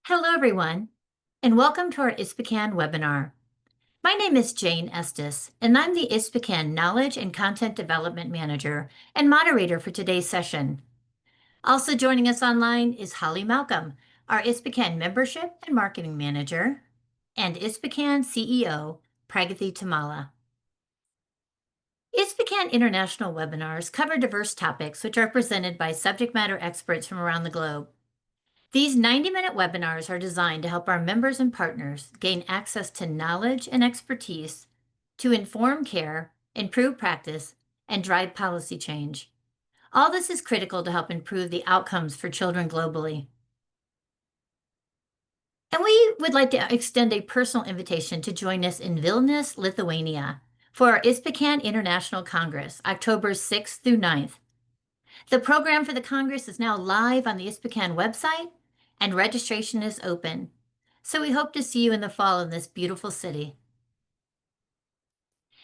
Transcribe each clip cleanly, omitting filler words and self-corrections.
Hello, everyone, and welcome to our ISPCAN webinar. My name is Jane Estes, and I'm the ISPCAN Knowledge and Content Development Manager and moderator for today's session. Also joining us online is Holly Malcolm, our ISPCAN Membership and Marketing Manager, and ISPCAN CEO, Pragathi Tamala. ISPCAN International webinars cover diverse topics which are presented by subject matter experts from around the globe. These 90-minute webinars are designed to help our members and partners gain access to knowledge and expertise to inform care, improve practice, and drive policy change. All this is critical to help improve the outcomes for children globally. And we would like to extend a personal invitation to join us in Vilnius, Lithuania, for our ISPCAN International Congress, October 6th through 9th. The program for the Congress is now live on the ISPCAN website, and registration is open. So we hope to see you in the fall in this beautiful city.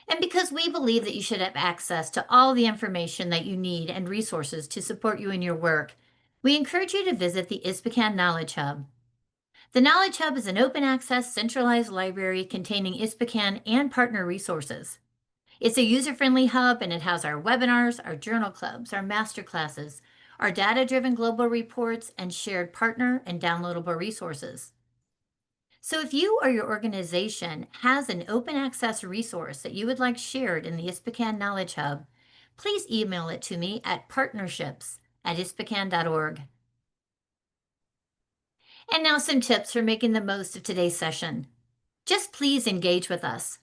And because we believe that you should have access to all the information that you need and resources to support you in your work, we encourage you to visit the ISPCAN Knowledge Hub. The Knowledge Hub is an open access centralized library containing ISPCAN and partner resources. It's a user-friendly hub, and it has our webinars, our journal clubs, our masterclasses, our data-driven global reports, and shared partner and downloadable resources. So if you or your organization has an open access resource that you would like shared in the ISPCAN Knowledge Hub, please email it to me at partnerships@ispacan.org. And now some tips for making the most of today's session. Just please engage with us.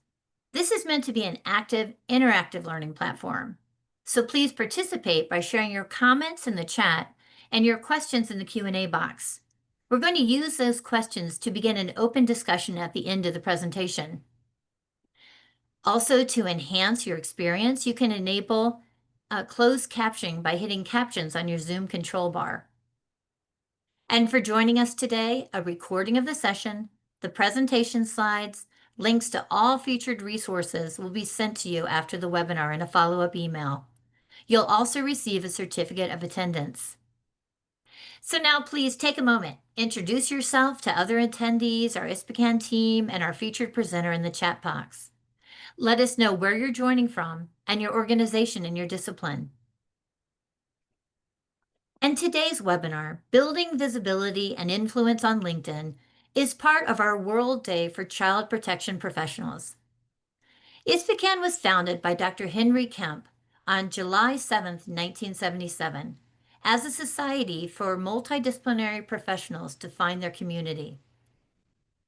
This is meant to be an active, interactive learning platform. So please participate by sharing your comments in the chat and your questions in the Q&A box. We're going to use those questions to begin an open discussion at the end of the presentation. Also, to enhance your experience, you can enable closed captioning by hitting captions on your Zoom control bar. And for joining us today, a recording of the session, the presentation slides, links to all featured resources will be sent to you after the webinar in a follow-up email. You'll also receive a certificate of attendance. So now please take a moment, introduce yourself to other attendees, our ISPCAN team, and our featured presenter in the chat box. Let us know where you're joining from and your organization and your discipline. And today's webinar, Building Visibility and Influence on LinkedIn, is part of our World Day for Child Protection Professionals. ISPCAN was founded by Dr. Henry Kemp on July 7, 1977, as a society for multidisciplinary professionals to find their community.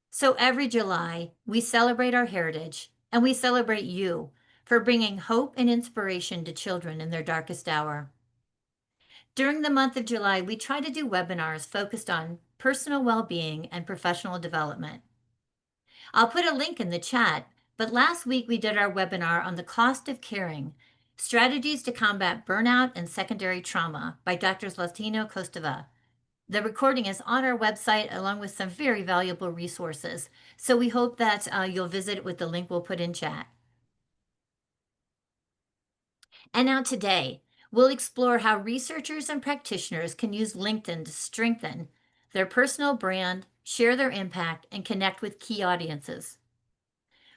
So every July, we celebrate our heritage, and we celebrate you for bringing hope and inspiration to children in their darkest hour. During the month of July, we try to do webinars focused on personal well-being and professional development. I'll put a link in the chat, but last week we did our webinar on the cost of caring, strategies to combat burnout and secondary trauma by Drs. Latino Kostova. The recording is on our website along with some very valuable resources, so we hope that you'll visit it with the link we'll put in chat. And now today, we'll explore how researchers and practitioners can use LinkedIn to strengthen their personal brand, share their impact, and connect with key audiences.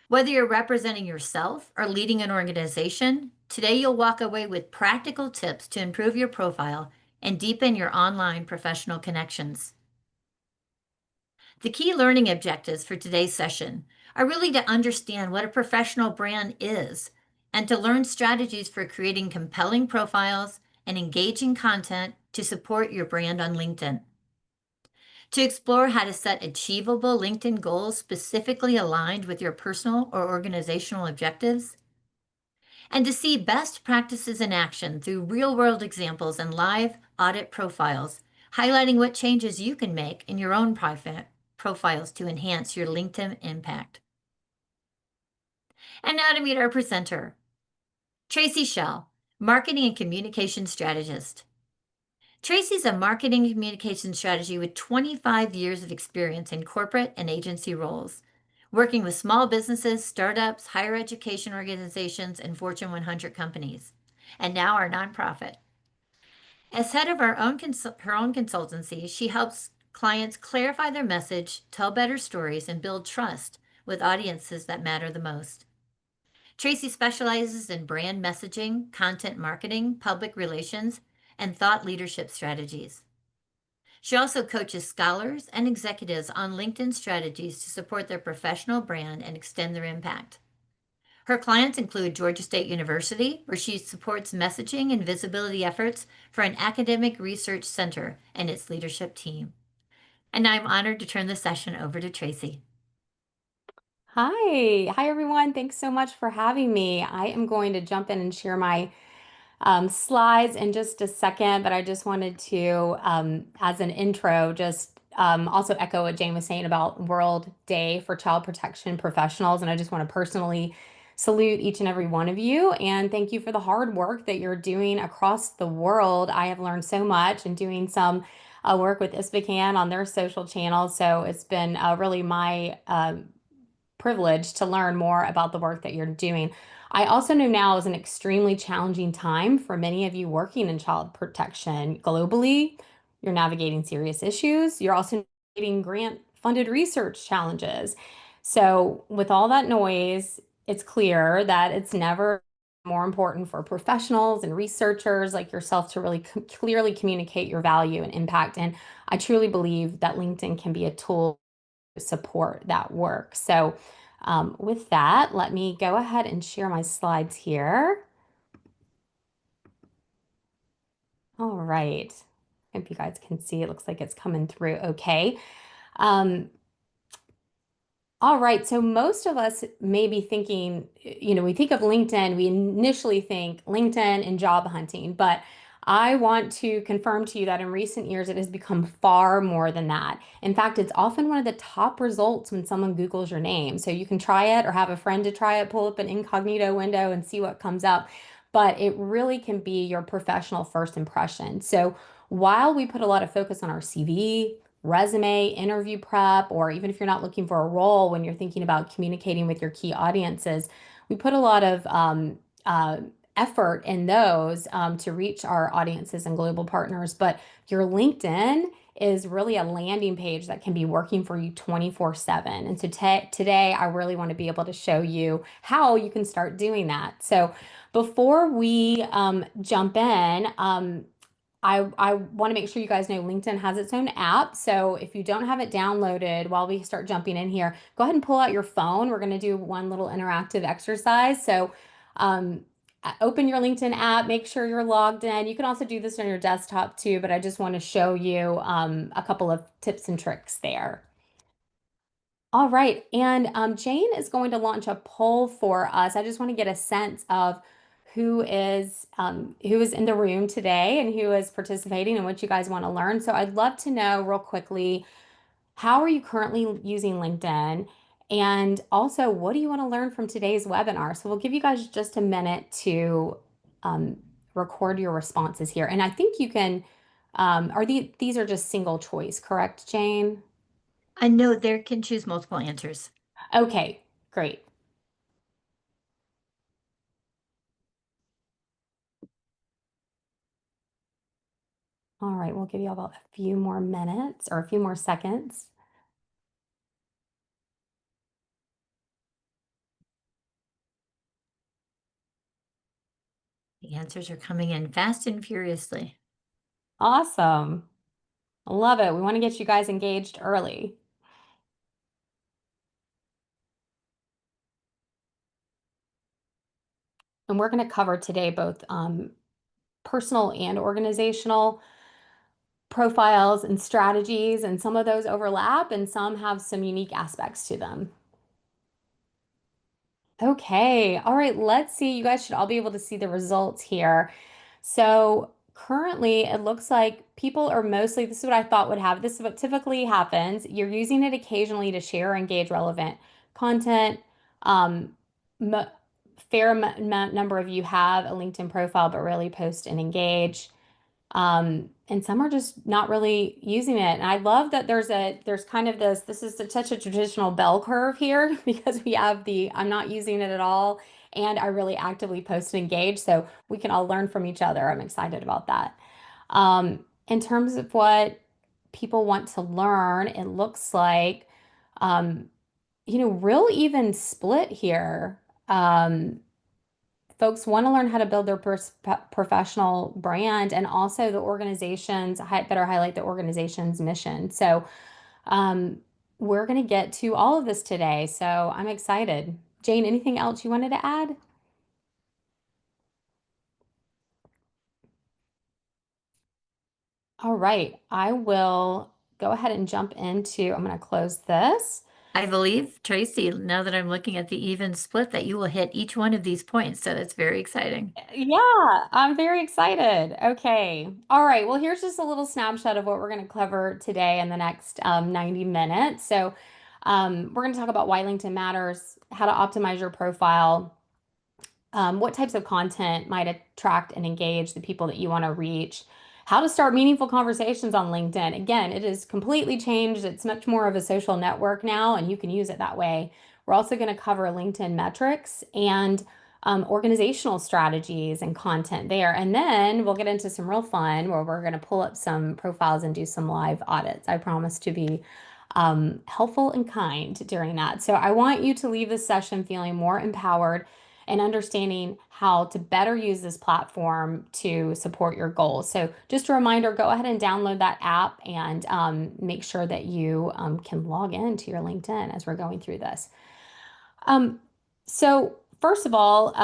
Whether you're representing yourself or leading an organization, today you'll walk away with practical tips to improve your profile and deepen your online professional connections. The key learning objectives for today's session are really to understand what a professional brand is and to learn strategies for creating compelling profiles and engaging content to support your brand on LinkedIn. To explore how to set achievable LinkedIn goals specifically aligned with your personal or organizational objectives, and to see best practices in action through real-world examples and live audit profiles, highlighting what changes you can make in your own profiles to enhance your LinkedIn impact. And now to meet our presenter, Tracy Schell, Marketing and Communication Strategist. Tracy's a marketing and communication strategy with 25 years of experience in corporate and agency roles, working with small businesses, startups, higher education organizations, and Fortune 100 companies, and now our nonprofit. As head of her own consultancy, she helps Clients clarify their message, tell better stories, and build trust with audiences that matter the most. Tracy specializes in brand messaging, content marketing, public relations, and thought leadership strategies. She also coaches scholars and executives on LinkedIn strategies to support their professional brand and extend their impact. Her clients include Georgia State University, where she supports messaging and visibility efforts for an academic research center and its leadership team. And I'm honored to turn the session over to Tracy. Hi. Hi, everyone. Thanks so much for having me. I am going to jump in and share my slides in just a second, but I just wanted to, as an intro, just also echo what Jane was saying about World Day for Child Protection Professionals. And I just want to personally salute each and every one of you and thank you for the hard work that you're doing across the world. I have learned so much and doing some work with ISPCAN on their social channels. So it's been really my privilege to learn more about the work that you're doing. I also know now is an extremely challenging time for many of you working in child protection globally. You're navigating serious issues. You're also navigating grant funded research challenges. So, with all that noise, it's clear that it's never more important for professionals and researchers like yourself to really clearly communicate your value and impact. And I truly believe that LinkedIn can be a tool support that work. So with that, let me go ahead and share my slides here. All right. Hope you guys can see. It looks like it's coming through okay. Um, All right. So most of us may be thinking, we think of LinkedIn, we initially think LinkedIn and job hunting, but I want to confirm to you that in recent years, it has become far more than that. In fact, it's often one of the top results when someone Googles your name. So you can try it or have a friend to try it, pull up an incognito window and see what comes up. But it really can be your professional first impression. So while we put a lot of focus on our CV, resume, interview prep, or even if you're not looking for a role when you're thinking about communicating with your key audiences, we put a lot of effort in those to reach our audiences and global partners. But your LinkedIn is really a landing page that can be working for you 24/7. And so today, I really want to be able to show you how you can start doing that. So before we jump in, I want to make sure you guys know LinkedIn has its own app. So if you don't have it downloaded while we start jumping in here, go ahead and pull out your phone. We're going to do one little interactive exercise. So um, open your LinkedIn app, make sure you're logged in. You can also do this on your desktop too, but I just want to show you a couple of tips and tricks there. All right, and Jane is going to launch a poll for us. I just want to get a sense of who is in the room today and who is participating and what you guys want to learn. So I'd love to know real quickly, how are you currently using LinkedIn? And also, what do you want to learn from today's webinar? So we'll give you guys just a minute to um, record your responses here. And I think you can, these are just single choice, correct, Jane? I know there can choose multiple answers. Okay, great. All right, we'll give you about a few more minutes or a few more seconds. The answers are coming in fast and furiously. Awesome. I love it. We want to get you guys engaged early. And we're going to cover today both personal and organizational profiles and strategies, and some of those overlap and some have some unique aspects to them. Okay, all right, let's see. You guys should all be able to see the results here. So currently, it looks like people are mostly, this is what I thought would happen. This is what typically happens. You're using it occasionally to share or engage relevant content. Um, mo fair number of you have a LinkedIn profile, but rarely post and engage. And some are just not really using it. And I love that there's kind of this is such a traditional bell curve here because we have the I'm not using it at all and I really actively post and engage. So we can all learn from each other. I'm excited about that. In terms of what people want to learn. It looks like, um, real even split here. Um, Folks want to learn how to build their professional brand and also the organization's better highlight the organization's mission. So, um, we're going to get to all of this today. So I'm excited. Jane, anything else you wanted to add? All right, I will go ahead and jump into, I'm going to close this. I believe, Tracy, now that I'm looking at the even split, that you will hit each one of these points. So that's very exciting. Yeah, I'm very excited. Okay. All right. Well, here's just a little snapshot of what we're going to cover today in the next 90 minutes. So, we're going to talk about why LinkedIn matters, how to optimize your profile, what types of content might attract and engage the people that you want to reach, how to start meaningful conversations on LinkedIn. Again, it has completely changed. It's much more of a social network now, and you can use it that way. We're also going to cover LinkedIn metrics and organizational strategies and content there. And then we'll get into some real fun where we're going to pull up some profiles and do some live audits. I promise to be helpful and kind during that. So I want you to leave this session feeling more empowered and understanding how to better use this platform to support your goals. So just a reminder, go ahead and download that app and make sure that you can log into your LinkedIn as we're going through this. Um, so first of all,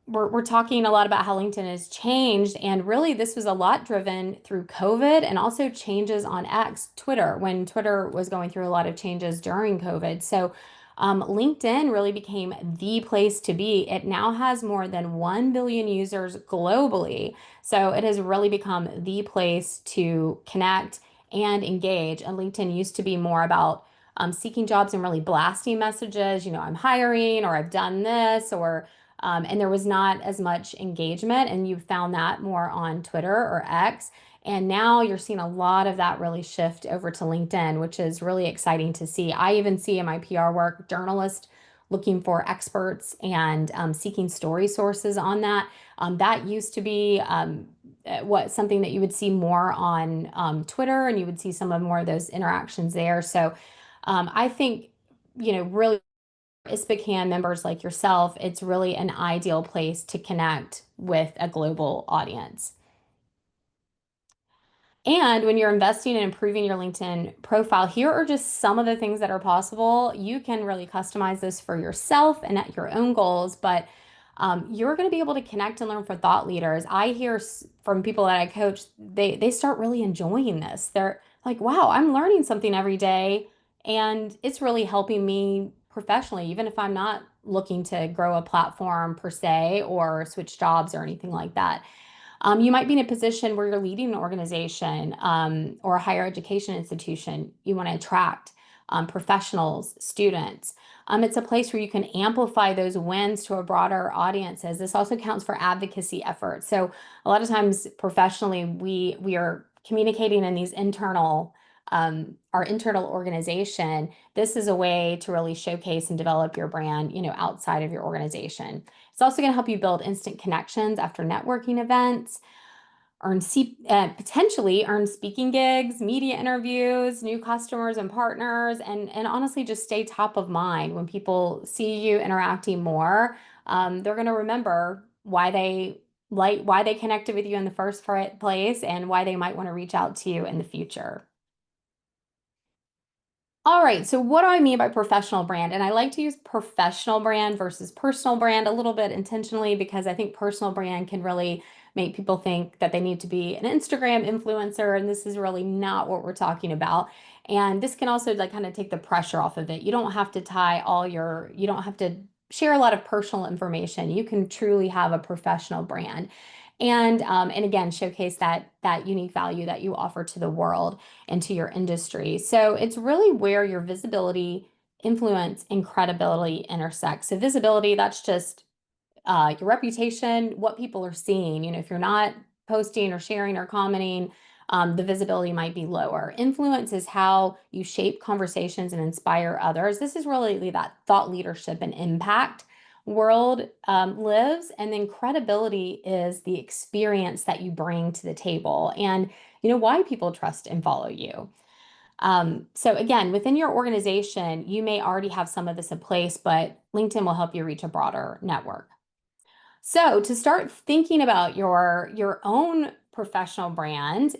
we're talking a lot about how LinkedIn has changed, and really this was a lot driven through COVID and also changes on X, Twitter, when Twitter was going through a lot of changes during COVID. So LinkedIn really became the place to be. It now has more than 1 billion users globally. So it has really become the place to connect and engage. And LinkedIn used to be more about seeking jobs and really blasting messages, I'm hiring or I've done this, or and there was not as much engagement. And you found that more on Twitter or X. And now you're seeing a lot of that really shift over to LinkedIn, which is really exciting to see. I even see in my PR work journalists looking for experts and seeking story sources on that. That used to be what something that you would see more on Twitter, and you would see some of more of those interactions there. So I think, really ISPCAN members like yourself, it's really an ideal place to connect with a global audience. And when you're investing in improving your LinkedIn profile, here are just some of the things that are possible. You can really customize this for yourself and at your own goals, but you're going to be able to connect and learn for thought leaders. I hear from people that I coach, they start really enjoying this. They're like, wow, I'm learning something every day, and it's really helping me professionally, even if I'm not looking to grow a platform per se or switch jobs or anything like that. You might be in a position where you're leading an organization or a higher education institution. You want to attract professionals, students. It's a place where you can amplify those wins to a broader audiences. This also counts for advocacy efforts. So a lot of times professionally, we are communicating in these our internal organization. This is a way to really showcase and develop your brand, outside of your organization. It's also going to help you build instant connections after networking events, potentially earn speaking gigs, media interviews, new customers and partners, and honestly just stay top of mind when people see you interacting more. They're going to remember why they connected with you in the first place and why they might want to reach out to you in the future. All right, so what do I mean by professional brand? And I like to use professional brand versus personal brand a little bit intentionally because I think personal brand can really make people think that they need to be an Instagram influencer, and this is really not what we're talking about. And this can also like kind of take the pressure off of it. You don't have to share a lot of personal information. You can truly have a professional brand. And again, showcase that unique value that you offer to the world into your industry. So it's really where your visibility, influence, and credibility intersect. So visibility, that's just your reputation, what people are seeing. If you're not posting or sharing or commenting, the visibility might be lower. Influence is how you shape conversations and inspire others. This is really that thought leadership and impact world lives. And then credibility is the experience that you bring to the table and why people trust and follow you. So again, within your organization, you may already have some of this in place, but LinkedIn will help you reach a broader network. So to start thinking about your own professional brand,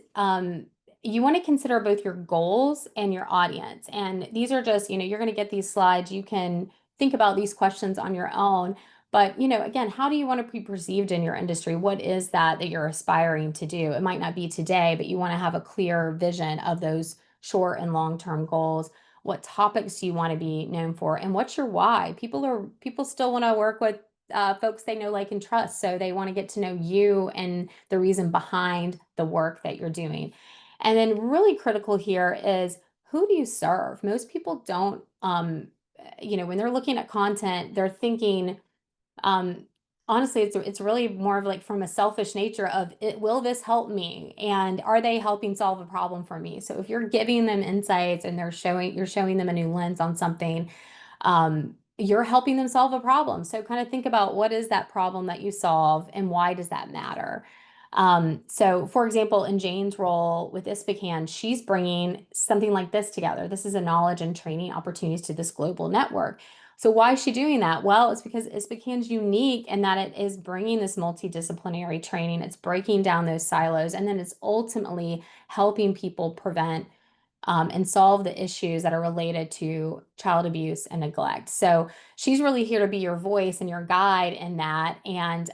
you want to consider both your goals and your audience. And these are just, you're going to get these slides. You can think about these questions on your own. But, again, how do you want to be perceived in your industry? What is that you're aspiring to do? It might not be today, but you want to have a clear vision of those short and long-term goals. What topics do you want to be known for? And what's your why? People still want to work with folks they know, like, and trust. So they want to get to know you and the reason behind the work that you're doing. And then, really critical here is, who do you serve? Most people don't, when they're looking at content, they're thinking, um, honestly, it's really more of like from a selfish nature of it, will this help me? And are they helping solve a problem for me? So if you're giving them insights and you're showing them a new lens on something, you're helping them solve a problem. So kind of think about, what is that problem that you solve and why does that matter? So for example, in Jane's role with ISPCAN, she's bringing something like this together. This is a knowledge and training opportunities to this global network. So why is she doing that? Well, it's because ISPCAN's unique in that it is bringing this multidisciplinary training. It's breaking down those silos, and then it's ultimately helping people prevent and solve the issues that are related to child abuse and neglect. So she's really here to be your voice and your guide in that, and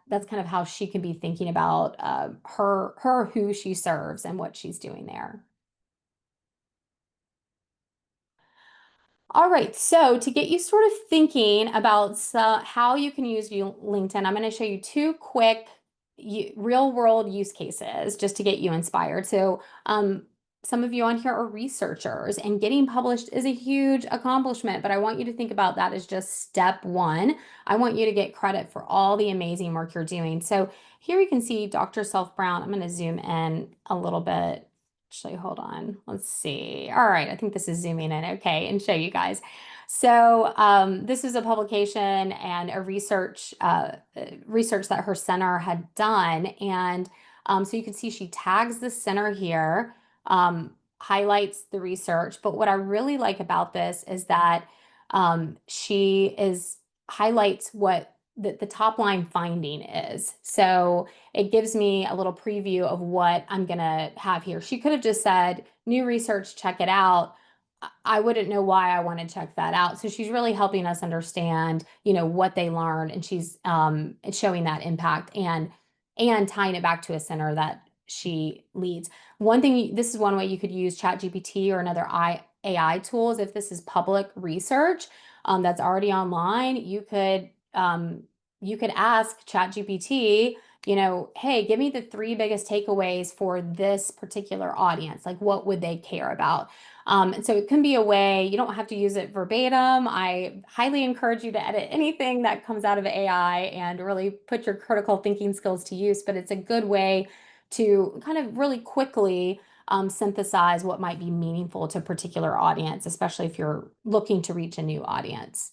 that's kind of how she can be thinking about her who she serves and what she's doing there. All right, so to get you sort of thinking about how you can use LinkedIn, I'm going to show you two quick real world use cases just to get you inspired. So, some of you on here are researchers, and getting published is a huge accomplishment, but I want you to think about that as just step one. I want you to get credit for all the amazing work you're doing. So, here we can see Dr. Self Brown. I'm going to zoom in a little bit. Actually, hold on. Let's see. All right, I think this is zooming in okay and show you guys. So this is a publication and a research that her center had done, and so you can see she tags the center here, highlights the research. But what I really like about this is that she is highlights what the top line finding is. So it gives me a little preview of what I'm going to have here. She could have just said, new research, check it out. I wouldn't know why I want to check that out. So she's really helping us understand, what they learned, and she's showing that impact and tying it back to a center that she leads. One thing, this is one way you could use ChatGPT or another AI tools. If this is public research that's already online, you could ask ChatGPT, hey, give me the three biggest takeaways for this particular audience. Like, what would they care about? And so it can be a way, you don't have to use it verbatim. I highly encourage you to edit anything that comes out of AI and really put your critical thinking skills to use, but it's a good way to kind of really quickly synthesize what might be meaningful to a particular audience, especially if you're looking to reach a new audience.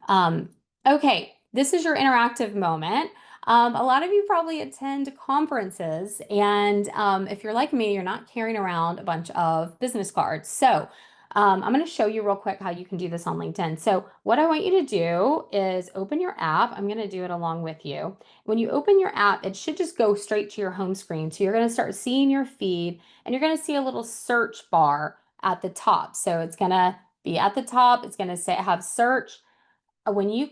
Um, okay, this is your interactive moment. A lot of you probably attend conferences, and if you're like me, you're not carrying around a bunch of business cards. So I'm going to show you real quick how you can do this on LinkedIn. So what I want you to do is open your app. I'm going to do it along with you. When you open your app, it should just go straight to your home screen. So you're going to start seeing your feed, and you're going to see a little search bar at the top. So it's going to be at the top. It's going to say have search. When you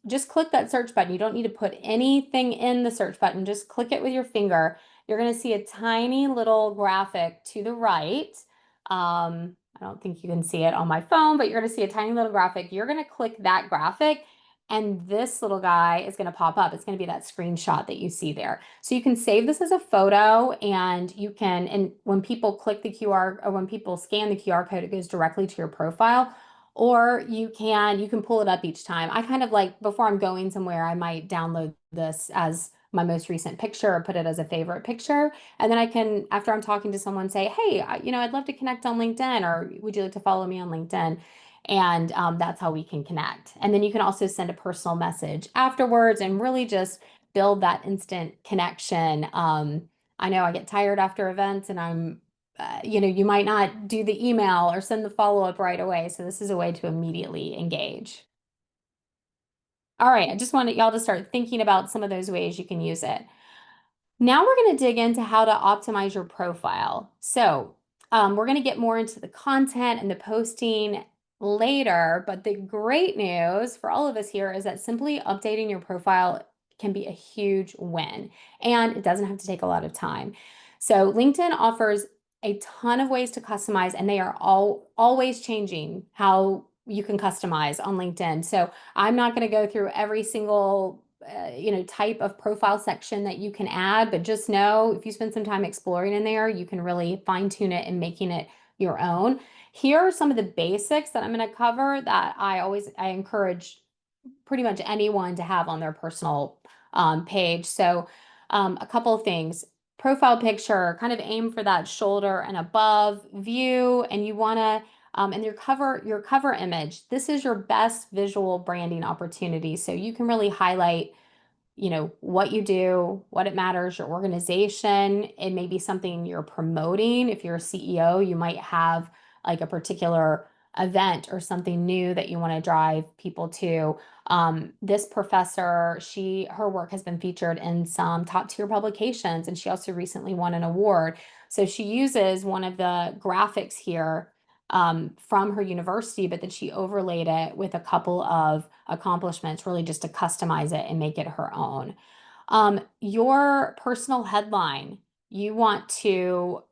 just click that search button. You don't need to put anything in the search button. Just click it with your finger. You're going to see a tiny little graphic to the right. I don't think you can see it on my phone, but you're going to see a tiny little graphic. You're going to click that graphic, and this little guy is going to pop up. It's going to be that screenshot that you see there. So you can save this as a photo, and when people click the QR, or when people scan the QR code, it goes directly to your profile. Or you can pull it up each time. I kind of like, before I'm going somewhere, I might download this as my most recent picture or put it as a favorite picture. And then I can, after I'm talking to someone, say, hey, I'd love to connect on LinkedIn, or would you like to follow me on LinkedIn? And that's how we can connect. And then you can also send a personal message afterwards and really just build that instant connection. I know I get tired after events, and you might not do the email or send the follow-up right away. So this is a way to immediately engage. All right, I just wanted y'all to start thinking about some of those ways you can use it. Now we're going to dig into how to optimize your profile. So we're going to get more into the content and the posting later, but the great news for all of us here is that simply updating your profile can be a huge win, and it doesn't have to take a lot of time. So LinkedIn offers a ton of ways to customize, and they are always changing how you can customize on LinkedIn. So I'm not going to go through every single type of profile section that you can add, but just know if you spend some time exploring in there, you can really fine tune it and making it your own. Here are some of the basics that I'm going to cover that I encourage pretty much anyone to have on their personal page. So a couple of things. Profile picture, kind of aim for that shoulder and above view, and you want to and your cover image. This is your best visual branding opportunity. So you can really highlight what you do, what it matters, your organization. It may be something you're promoting. If you're a CEO, you might have like a particular event or something new that you want to drive people to. This professor, her work has been featured in some top tier publications, and she also recently won an award. So she uses one of the graphics here from her university, but then she overlaid it with a couple of accomplishments, really just to customize it and make it her own. Your personal headline, you want to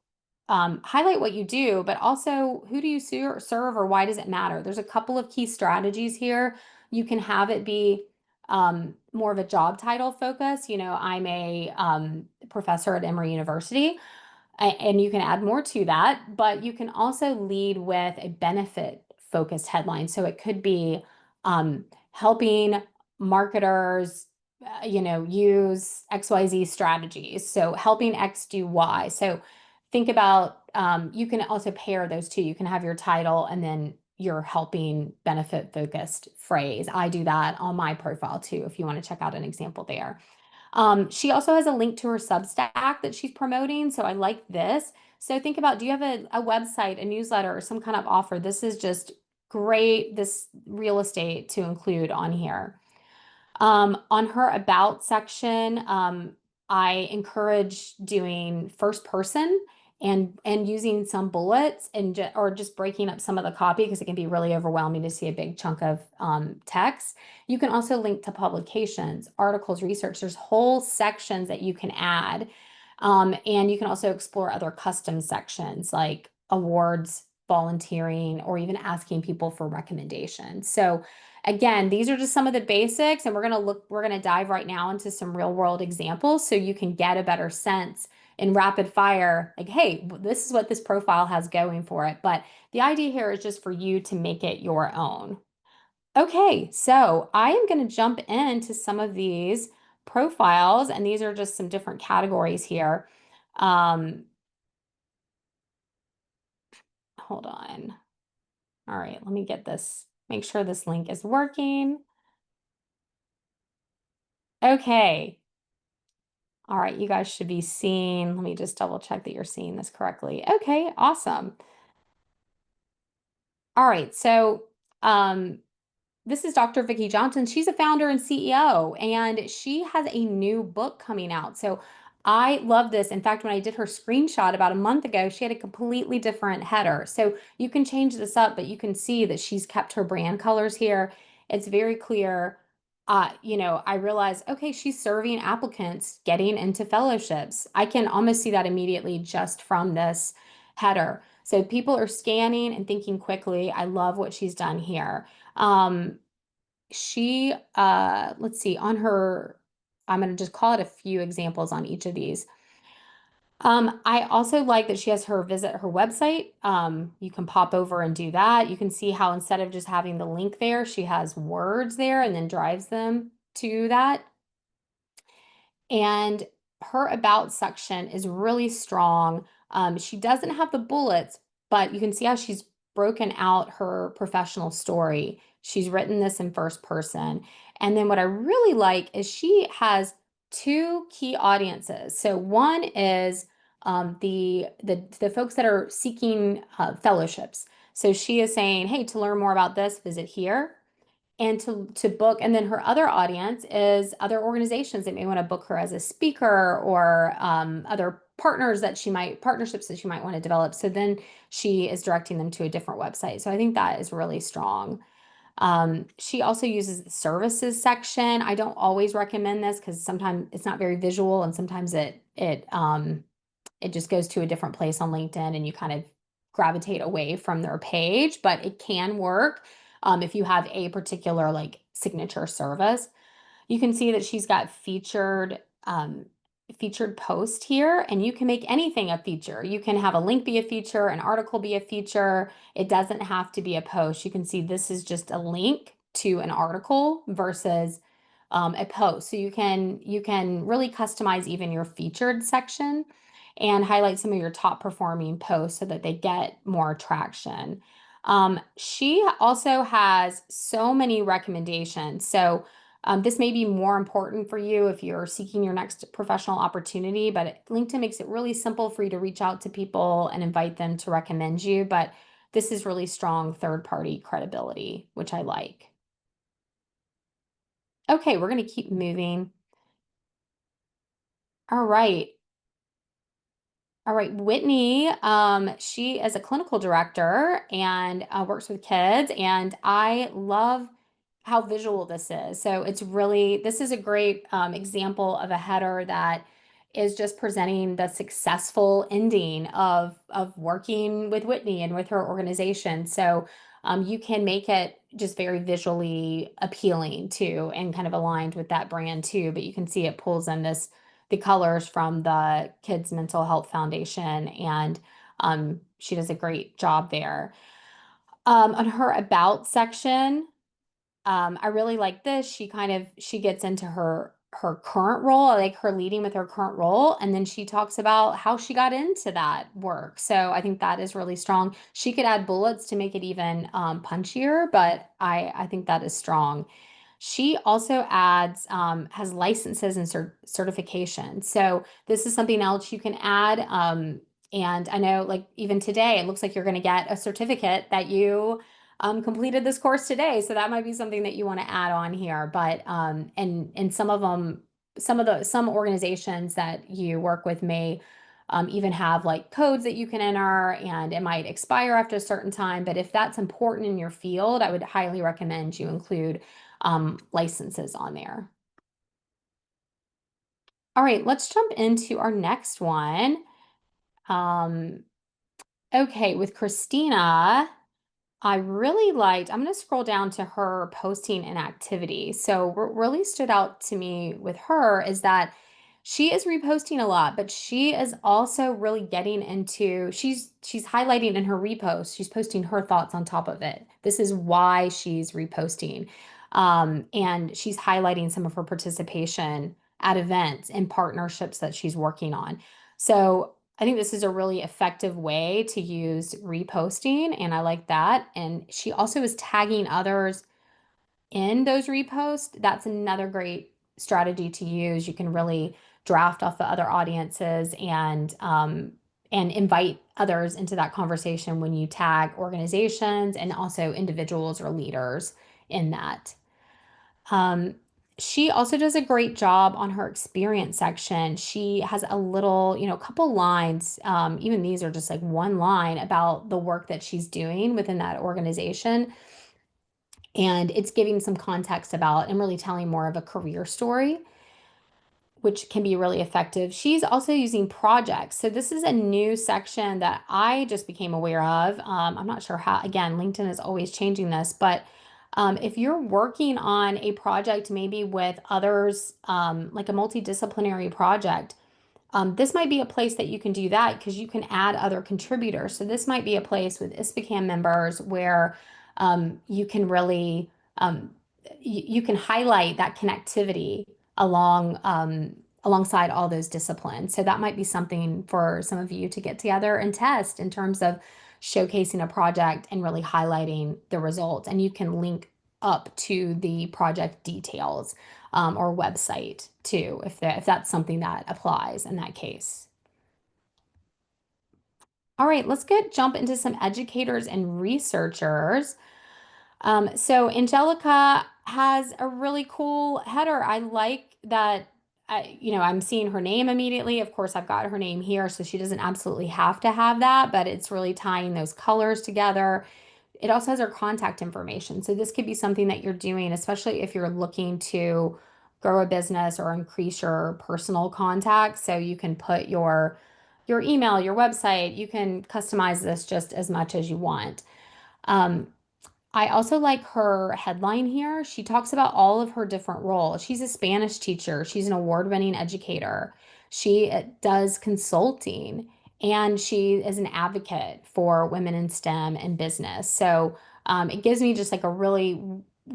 highlight what you do, but also who do you serve or why does it matter? There's a couple of key strategies here. You can have it be more of a job title focus. I'm a professor at Emory University. And you can add more to that, but you can also lead with a benefit focused headline. So it could be helping marketers, use XYZ strategies. So helping X do Y. So think about, you can also pair those two. You can have your title and then your helping benefit focused phrase. I do that on my profile too, if you want to check out an example there. She also has a link to her Substack that she's promoting. So I like this. So think about, do you have a website, a newsletter, or some kind of offer? This is just great, this real estate to include on here. On her about section, I encourage doing first person and using some bullets or just breaking up some of the copy because it can be really overwhelming to see a big chunk of text. You can also link to publications, articles, research. There's whole sections that you can add. And you can also explore other custom sections like awards, volunteering, or even asking people for recommendations. So again, these are just some of the basics, and we're going to dive right now into some real world examples so you can get a better sense in rapid fire, like, hey, this is what this profile has going for it. But the idea here is just for you to make it your own. Okay, so I am going to jump into some of these profiles, and these are just some different categories here. Hold on. All right, let me make sure this link is working. Okay. All right, you guys should be seeing, let me just double check that you're seeing this correctly. Okay, awesome. All right, so um, this is Dr. Vicki Johnson. She's a founder and CEO, and she has a new book coming out. So I love this. In fact, when I did her screenshot about a month ago, she had a completely different header. So you can change this up, but you can see that she's kept her brand colors here. It's very clear. I realized, okay, she's serving applicants getting into fellowships. I can almost see that immediately just from this header. So people are scanning and thinking quickly. I love what she's done here. Let's see, I'm going to just call it a few examples on each of these. I also like that she has her visit her website. You can pop over and do that. You can see how instead of just having the link there, she has words there and then drives them to that. And her about section is really strong. She doesn't have the bullets, but you can see how she's broken out her professional story. She's written this in first person. And then what I really like is she has two key audiences. So one is the folks that are seeking fellowships. So she is saying, hey, to learn more about this, visit here. And to book, and then her other audience is other organizations that may want to book her as a speaker, or other partnerships that she might want to develop. So then she is directing them to a different website. So I think that is really strong. She also uses the services section. I don't always recommend this because sometimes it's not very visual, and sometimes it just goes to a different place on LinkedIn and you kind of gravitate away from their page, but it can work if you have a particular like signature service. You can see that she's got featured post here, and you can make anything a feature. You can have a link be a feature, an article be a feature. It doesn't have to be a post. You can see this is just a link to an article versus a post. So you can really customize even your featured section and highlight some of your top performing posts so that they get more traction. She also has so many recommendations. So this may be more important for you if you're seeking your next professional opportunity, but LinkedIn makes it really simple for you to reach out to people and invite them to recommend you. But this is really strong third party credibility, which I like. Okay, we're going to keep moving. All right. All right, Whitney, she is a clinical director and works with kids, and I love how visual this is. So this is a great example of a header that is just presenting the successful ending of working with Whitney and with her organization. So you can make it just very visually appealing too, and kind of aligned with that brand too. But you can see it pulls in the colors from the Kids Mental Health Foundation, and she does a great job there. On her about section, I really like this. She gets into her current role, I like her leading with her current role, and then she talks about how she got into that work. So I think that is really strong. She could add bullets to make it even punchier, but I think that is strong. She also has licenses and certification. So this is something else you can add. And I know, like, even today, it looks like you're going to get a certificate that you completed this course today. So that might be something that you want to add on here. But and some of them, some organizations that you work with may even have like codes that you can enter, and it might expire after a certain time. But if that's important in your field, I would highly recommend you include licenses on there. All right, let's jump into our next one. Um, okay, with Christina. I really liked, I'm going to scroll down to her posting and activity. So what really stood out to me with her is that she is reposting a lot, but she is also really getting into, she's highlighting in her repost, she's posting her thoughts on top of it. This is why she's reposting. And she's highlighting some of her participation at events and partnerships that she's working on. So I think this is a really effective way to use reposting, and I like that. And she also is tagging others in those reposts. That's another great strategy to use. You can really draft off the other audiences and invite others into that conversation when you tag organizations and also individuals or leaders in that. Um, she also does a great job on her experience section. She has a little, a couple lines. Even these are just like one line about the work that she's doing within that organization. And it's giving some context about and really telling more of a career story, which can be really effective. She's also using projects. So this is a new section that I just became aware of. I'm not sure how, again, LinkedIn is always changing this, but if you're working on a project, maybe with others, like a multidisciplinary project, this might be a place that you can do that because you can add other contributors. So this might be a place with ISPCAN members where you can really you can highlight that connectivity alongside all those disciplines. So that might be something for some of you to get together and test in terms of showcasing a project and really highlighting the results. And you can link up to the project details or website too, if that's something that applies in that case. All right, let's jump into some educators and researchers. So Angelica has a really cool header. I like that. I'm seeing her name immediately. Of course, I've got her name here, so she doesn't absolutely have to have that, but it's really tying those colors together. It also has her contact information. So this could be something that you're doing, especially if you're looking to grow a business or increase your personal contacts. So you can put your email, your website, you can customize this just as much as you want. Um, I also like her headline here. She talks about all of her different roles. She's a Spanish teacher, she's an award-winning educator. She does consulting, and she is an advocate for women in STEM and business. So it gives me just like a really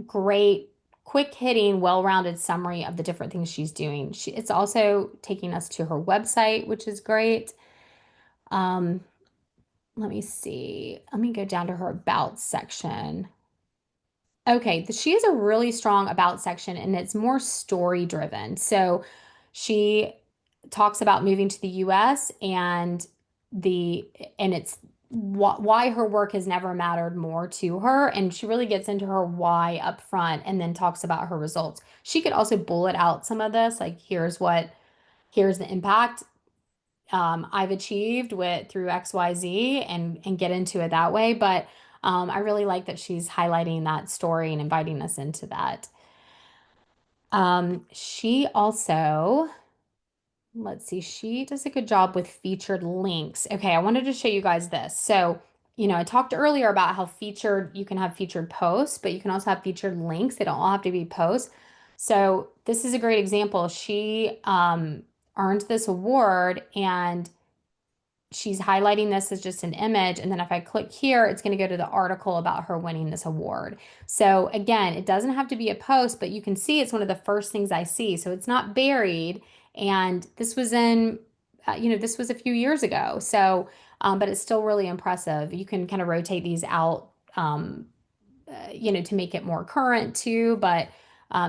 great, quick hitting, well-rounded summary of the different things she's doing. It's also taking us to her website, which is great. Um, Let me see. Let me go down to her about section. Okay, she has a really strong about section and it's more story driven. So she talks about moving to the US the and it's why her work has never mattered more to her, and she really gets into her why up front and then talks about her results. She could also bullet out some of this, like here's the impact I've achieved with through XYZ and get into it that way. But I really like that she's highlighting that story and inviting us into that. She also, let's see, she does a good job with featured links. Okay, I wanted to show you guys this. So, I talked earlier about how you can have featured posts, but you can also have featured links. They don't all have to be posts. So this is a great example. She earned this award, and she's highlighting this as just an image. And then if I click here, it's going to go to the article about her winning this award. So again, it doesn't have to be a post, but you can see it's one of the first things I see. So it's not buried. And this was this was a few years ago. So, but it's still really impressive. You can kind of rotate these out, to make it more current too. But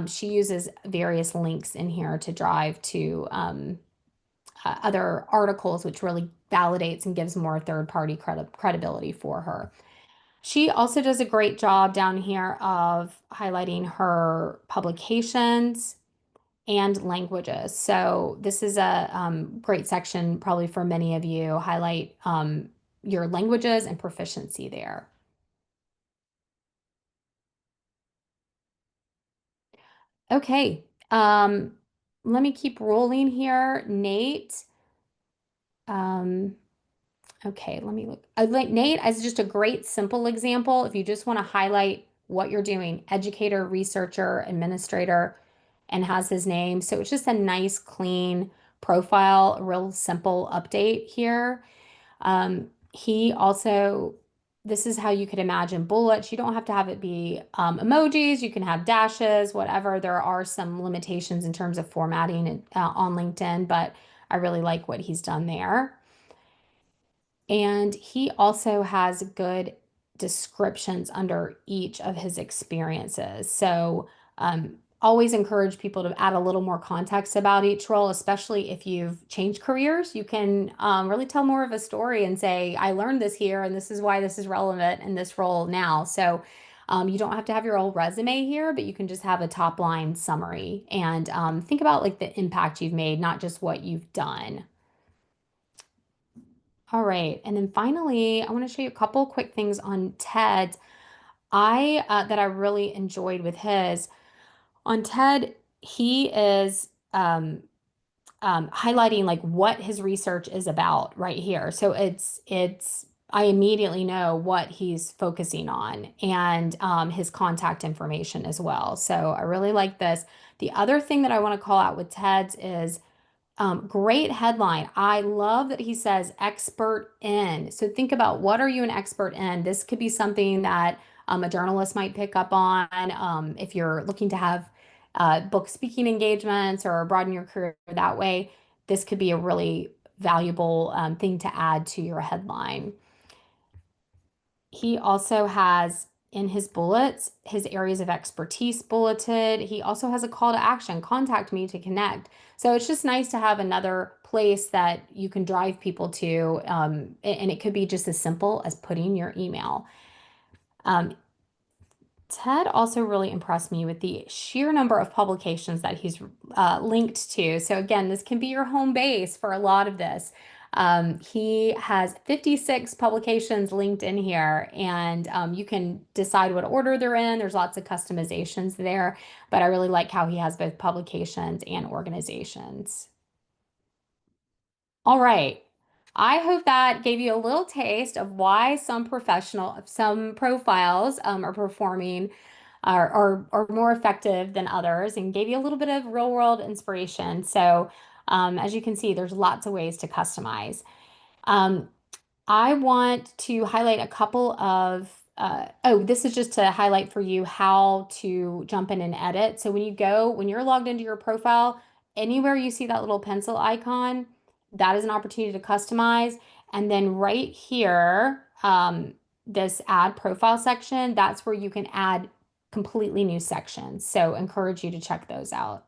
she uses various links in here to drive to other articles, which really validates and gives more third party credibility for her. She also does a great job down here of highlighting her publications and languages. So this is a great section probably for many of you. Highlight your languages and proficiency there. Okay, let me keep rolling here. Nate, um, okay, let me look. Like Nate as just a great simple example. If you just want to highlight what you're doing, educator, researcher, administrator, and has his name. So it's just a nice, clean profile, a real simple update here. He also, this is how you could imagine bullets. You don't have to have it be emojis. You can have dashes, whatever. There are some limitations in terms of formatting on LinkedIn, but I really like what he's done there. And he also has good descriptions under each of his experiences. So, always encourage people to add a little more context about each role, especially if you've changed careers. You can really tell more of a story and say, I learned this here, and this is why this is relevant in this role now. So, you don't have to have your whole resume here, but you can just have a top line summary and think about like the impact you've made, not just what you've done. All right. And then finally, I want to show you a couple quick things on TED. That I really enjoyed with his. On TED, he is highlighting like what his research is about right here. So I immediately know what he's focusing on and his contact information as well. So I really like this. The other thing that I want to call out with TED's is great headline. I love that he says expert in. So think about what are you an expert in? This could be something that a journalist might pick up on if you're looking to have book speaking engagements or broaden your career that way. This could be a really valuable thing to add to your headline. He also has in his bullets, his areas of expertise bulleted. He also has a call to action, contact me to connect. So it's just nice to have another place that you can drive people to. And it could be just as simple as putting your email. Um, Ted also really impressed me with the sheer number of publications that he's linked to. So again, this can be your home base for a lot of this. He has 56 publications linked in here, and you can decide what order they're in. There's lots of customizations there, but I really like how he has both publications and organizations. All right. I hope that gave you a little taste of why some profiles are performing are more effective than others and gave you a little bit of real world inspiration. So, as you can see, there's lots of ways to customize. Um, I want to highlight a couple of, oh, this is just to highlight for you how to jump in and edit. So when you're logged into your profile, anywhere you see that little pencil icon, that is an opportunity to customize. And then right here, this add profile section, that's where you can add completely new sections. So encourage you to check those out.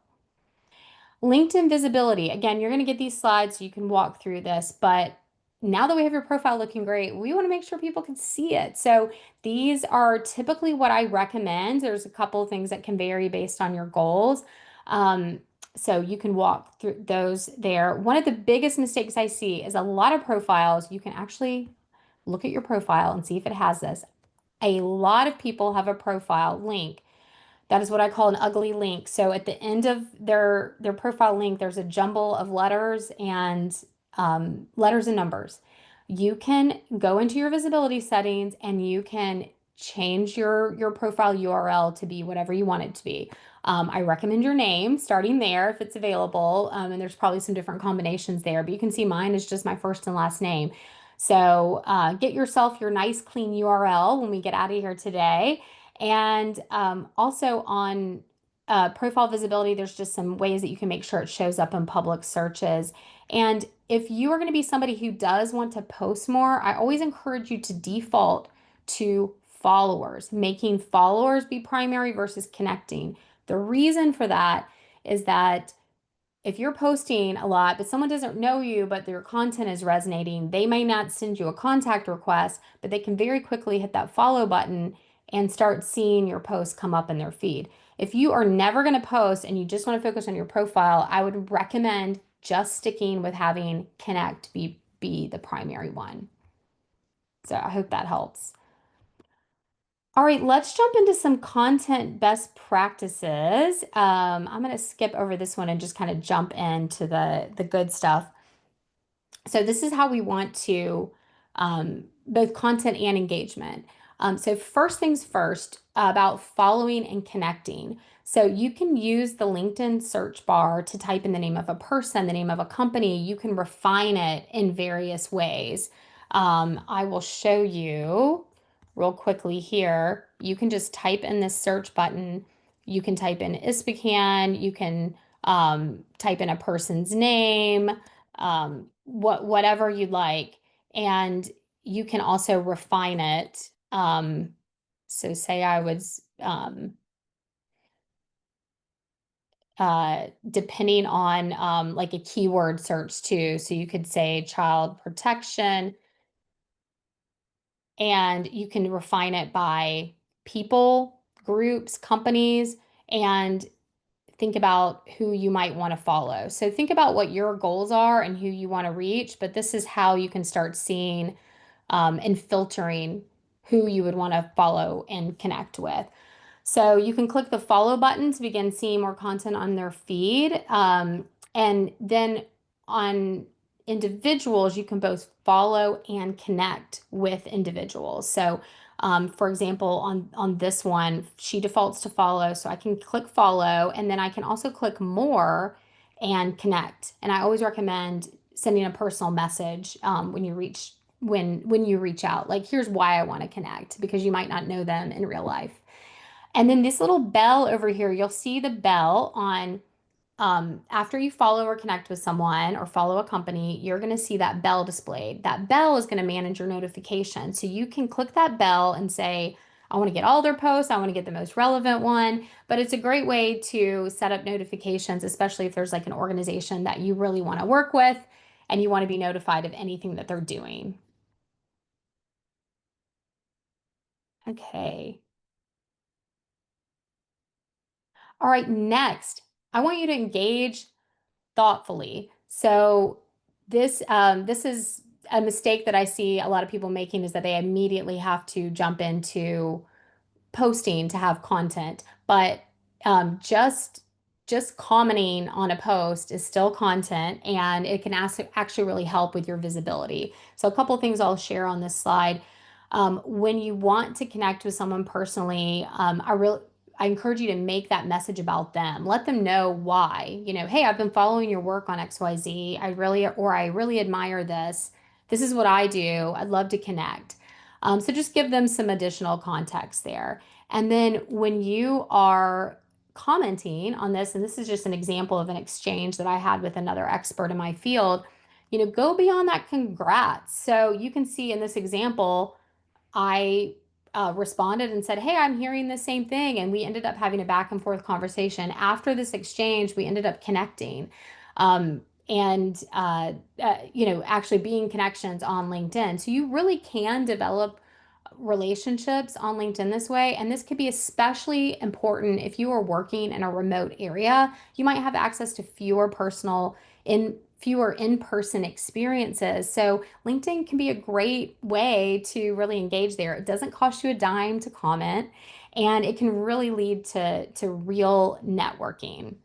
LinkedIn visibility. Again, you're going to get these slides so you can walk through this, but now that we have your profile looking great, we want to make sure people can see it. So these are typically what I recommend. There's a couple of things that can vary based on your goals. Um, so you can walk through those there. One of the biggest mistakes I see is a lot of profiles. You can actually look at your profile and see if it has this. A lot of people have a profile link that is what I call an ugly link. So at the end of their profile link, there's a jumble of letters and numbers. You can go into your visibility settings and you can change your profile URL to be whatever you want it to be. I recommend your name starting there if it's available. And there's probably some different combinations there, but you can see mine is just my first and last name. So get yourself your nice clean URL when we get out of here today. And also on profile visibility, there's just some ways that you can make sure it shows up in public searches. And if you are going to be somebody who does want to post more, I always encourage you to default to followers, making followers be primary versus connecting. The reason for that is that if you're posting a lot, but someone doesn't know you, but their content is resonating, they may not send you a contact request, but they can very quickly hit that follow button and start seeing your posts come up in their feed. If you are never going to post and you just want to focus on your profile, I would recommend just sticking with having connect be the primary one. So I hope that helps. All right, let's jump into some content best practices. I'm going to skip over this one and just kind of jump into the good stuff. So this is how we want to both content and engagement. So first things first about following and connecting. So you can use the LinkedIn search bar to type in the name of a person, the name of a company. You can refine it in various ways. I will show you real quickly here. You can just type in this search button. You can type in ISPCAN. You can type in a person's name, whatever you'd like. And you can also refine it. So say I was depending on like a keyword search too. So you could say child protection and you can refine it by people, groups, companies, and think about who you might want to follow. So think about what your goals are and who you want to reach, but this is how you can start seeing and filtering who you would want to follow and connect with. So you can click the follow button to begin seeing more content on their feed. And then on individuals, you can both follow and connect with individuals. So for example, on this one, she defaults to follow, so I can click follow, and then I can also click more and connect. And I always recommend sending a personal message when you reach out. Like, here's why I want to connect, because you might not know them in real life. And then this little bell over here, you'll see the bell on after you follow or connect with someone or follow a company, you're going to see that bell displayed. That bell is going to manage your notification. So you can click that bell and say, I want to get all their posts. I want to get the most relevant one. But it's a great way to set up notifications, especially if there's like an organization that you really want to work with and you want to be notified of anything that they're doing. Okay. All right, next, I want you to engage thoughtfully. So this is a mistake that I see a lot of people making is that they immediately have to jump into posting to have content, but um, just just commenting on a post is still content, and it can actually really help with your visibility. So a couple of things I'll share on this slide. When you want to connect with someone personally, I encourage you to make that message about them. Let them know why. Hey, I've been following your work on XYZ. I really admire this. This is what I do. I'd love to connect. So just give them some additional context there. And then when you are commenting on this, and this is just an example of an exchange that I had with another expert in my field, go beyond that congrats. So you can see in this example, I responded and said, "Hey, I'm hearing the same thing." And we ended up having a back and forth conversation. After this exchange, we ended up connecting. Um, actually being connections on LinkedIn. So you really can develop relationships on LinkedIn this way. And this could be especially important if you are working in a remote area. You might have access to fewer in-person experiences. So LinkedIn can be a great way to really engage there. It doesn't cost you a dime to comment, and it can really lead to real networking.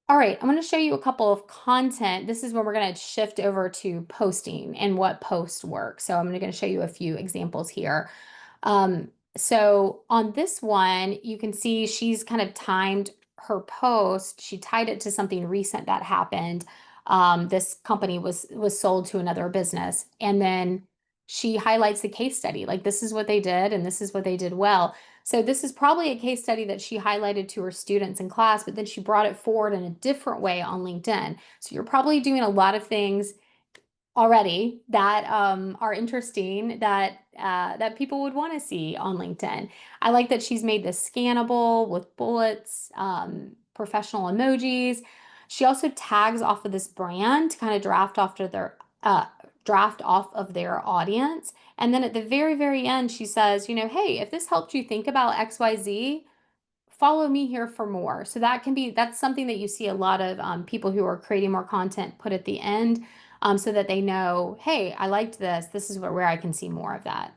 All right, I'm going to show you a couple of content. This is when we're going to shift over to posting and what posts work. So I'm going to show you a few examples here. So on this one, you can see she's kind of timed her post. She tied it to something recent that happened. This company was sold to another business, and then she highlights the case study. Like this is what they did, and this is what they did well. So this is probably a case study that she highlighted to her students in class, but then she brought it forward in a different way on LinkedIn. So you're probably doing a lot of things already that are interesting that people would want to see on LinkedIn. I like that she's made this scannable with bullets, professional emojis. She also tags off of this brand to kind of draft off of their audience. And then at the very, very end, she says, hey, if this helped you think about XYZ, follow me here for more. So that's something that you see a lot of people who are creating more content put at the end, so that they know, hey, I liked this. This is where I can see more of that.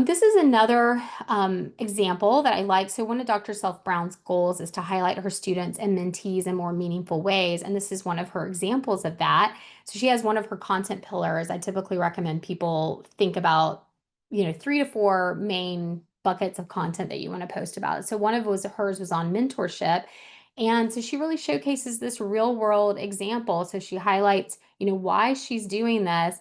This is another example that I like. So one of Dr. Self Brown's goals is to highlight her students and mentees in more meaningful ways. And this is one of her examples of that. So she has one of her content pillars. I typically recommend people think about, 3 to 4 main buckets of content that you want to post about. So one of hers was on mentorship. And so she really showcases this real world example. So she highlights, why she's doing this.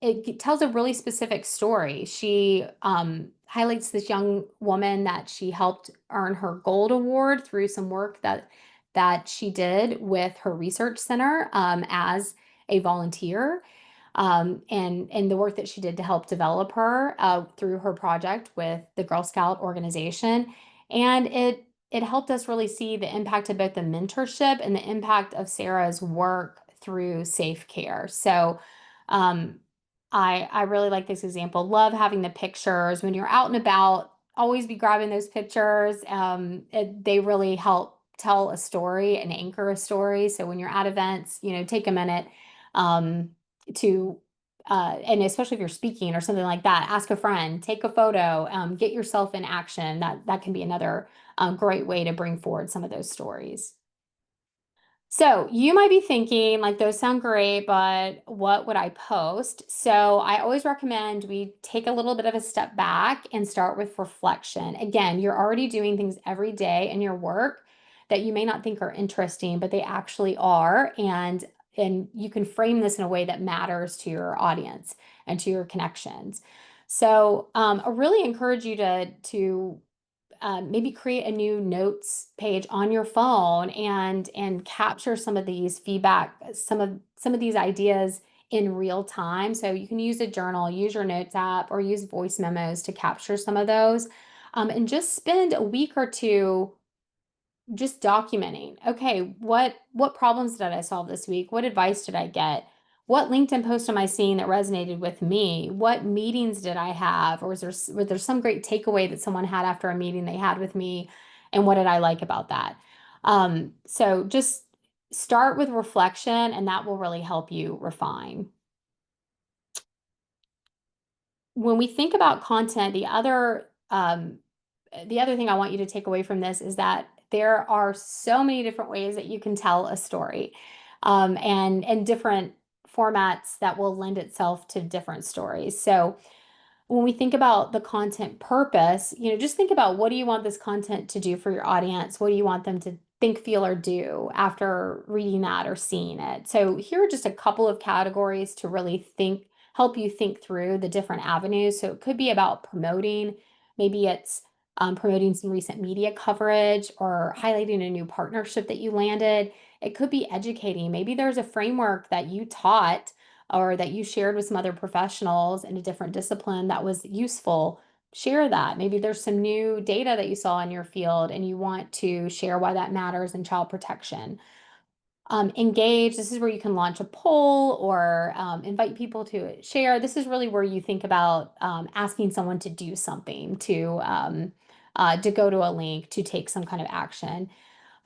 It tells a really specific story. She highlights this young woman that she helped earn her gold award through some work that she did with her research center as a volunteer, and the work that she did to help develop her through her project with the Girl Scout organization. And it helped us really see the impact of both the mentorship and the impact of Sarah's work through Safe Care. So um, I really like this example. Love having the pictures when you're out and about. Always be grabbing those pictures. They really help tell a story and anchor a story. So when you're at events, take a minute um, to and especially if you're speaking or something like that, ask a friend, take a photo, get yourself in action. That can be another great way to bring forward some of those stories. So you might be thinking, like, those sound great, but what would I post? So I always recommend we take a little bit of a step back and start with reflection. Again, you're already doing things every day in your work that you may not think are interesting, but they actually are. And you can frame this in a way that matters to your audience and to your connections. So I really encourage you to maybe create a new notes page on your phone and capture some of these feedback, some of these ideas in real time. So you can use a journal, use your notes app, or use voice memos to capture some of those. And just spend a week or two just documenting. Okay, what problems did I solve this week? What advice did I get? What LinkedIn post am I seeing that resonated with me? What meetings did I have? Or was there some great takeaway that someone had after a meeting they had with me? And what did I like about that? So just start with reflection, and that will really help you refine. When we think about content, the other thing I want you to take away from this is that there are so many different ways that you can tell a story, and different formats that will lend itself to different stories. So when we think about the content purpose, just think about, what do you want this content to do for your audience? What do you want them to think, feel, or do after reading that or seeing it? So here are just a couple of categories to really help you think through the different avenues. So it could be about promoting, maybe it's promoting some recent media coverage or highlighting a new partnership that you landed. It could be educating. Maybe there's a framework that you taught or that you shared with some other professionals in a different discipline that was useful. Share that. Maybe there's some new data that you saw in your field and you want to share why that matters in child protection. Engage. This is where you can launch a poll or invite people to share. This is really where you think about asking someone to do something, to go to a link, to take some kind of action.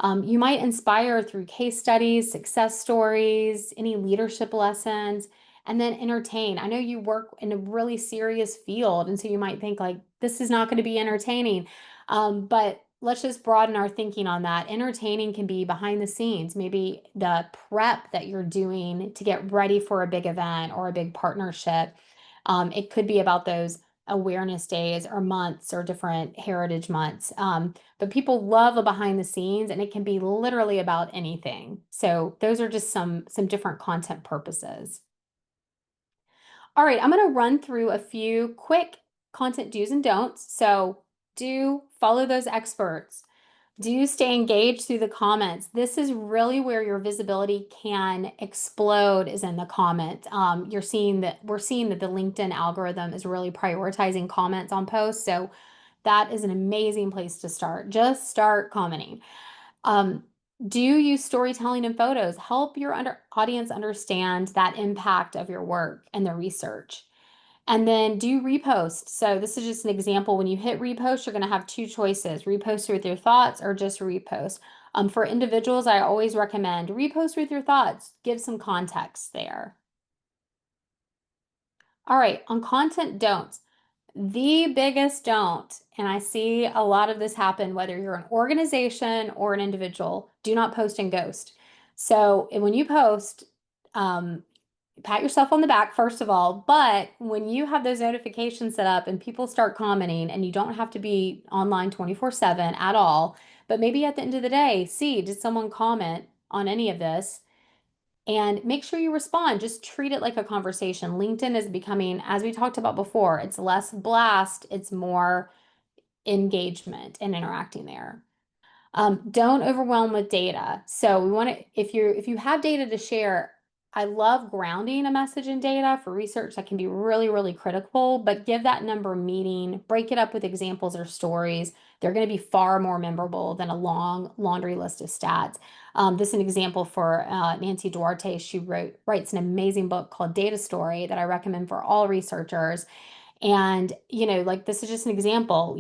You might inspire through case studies, success stories, any leadership lessons, and then entertain. I know you work in a really serious field, and so you might think like, this is not going to be entertaining. But let's just broaden our thinking on that. Entertaining can be behind the scenes, maybe the prep that you're doing to get ready for a big event or a big partnership. It could be about those awareness days or months or different heritage months. But people love a behind the scenes, and it can be literally about anything. So those are just some different content purposes. All right, I'm going to run through a few quick content do's and don'ts. So do follow those experts. Do stay engaged through the comments. This is really where your visibility can explode, is in the comments. We're seeing that the LinkedIn algorithm is really prioritizing comments on posts. So that is an amazing place to start. Just start commenting. Um, do use storytelling and photos. Help your audience understand that impact of your work and the research. And then do repost. So this is just an example. When you hit repost, you're going to have two choices: repost with your thoughts or just repost. For individuals, I always recommend repost with your thoughts. Give some context there. All right, on content don'ts. The biggest don't, and I see a lot of this happen whether you're an organization or an individual, do not post and ghost. So when you post, um, pat yourself on the back, first of all, but when you have those notifications set up and people start commenting, and you don't have to be online 24/7 at all, but maybe at the end of the day, see, did someone comment on any of this? And make sure you respond. Just treat it like a conversation. LinkedIn is becoming, as we talked about before, it's less blast, it's more engagement and interacting there. Don't overwhelm with data. So we want to, if you have data to share, I love grounding a message in data for research that can be really, really critical, but give that number meaning, break it up with examples or stories. They're going to be far more memorable than a long laundry list of stats. This is an example for Nancy Duarte. She writes an amazing book called Data Story that I recommend for all researchers. And, like, this is just an example,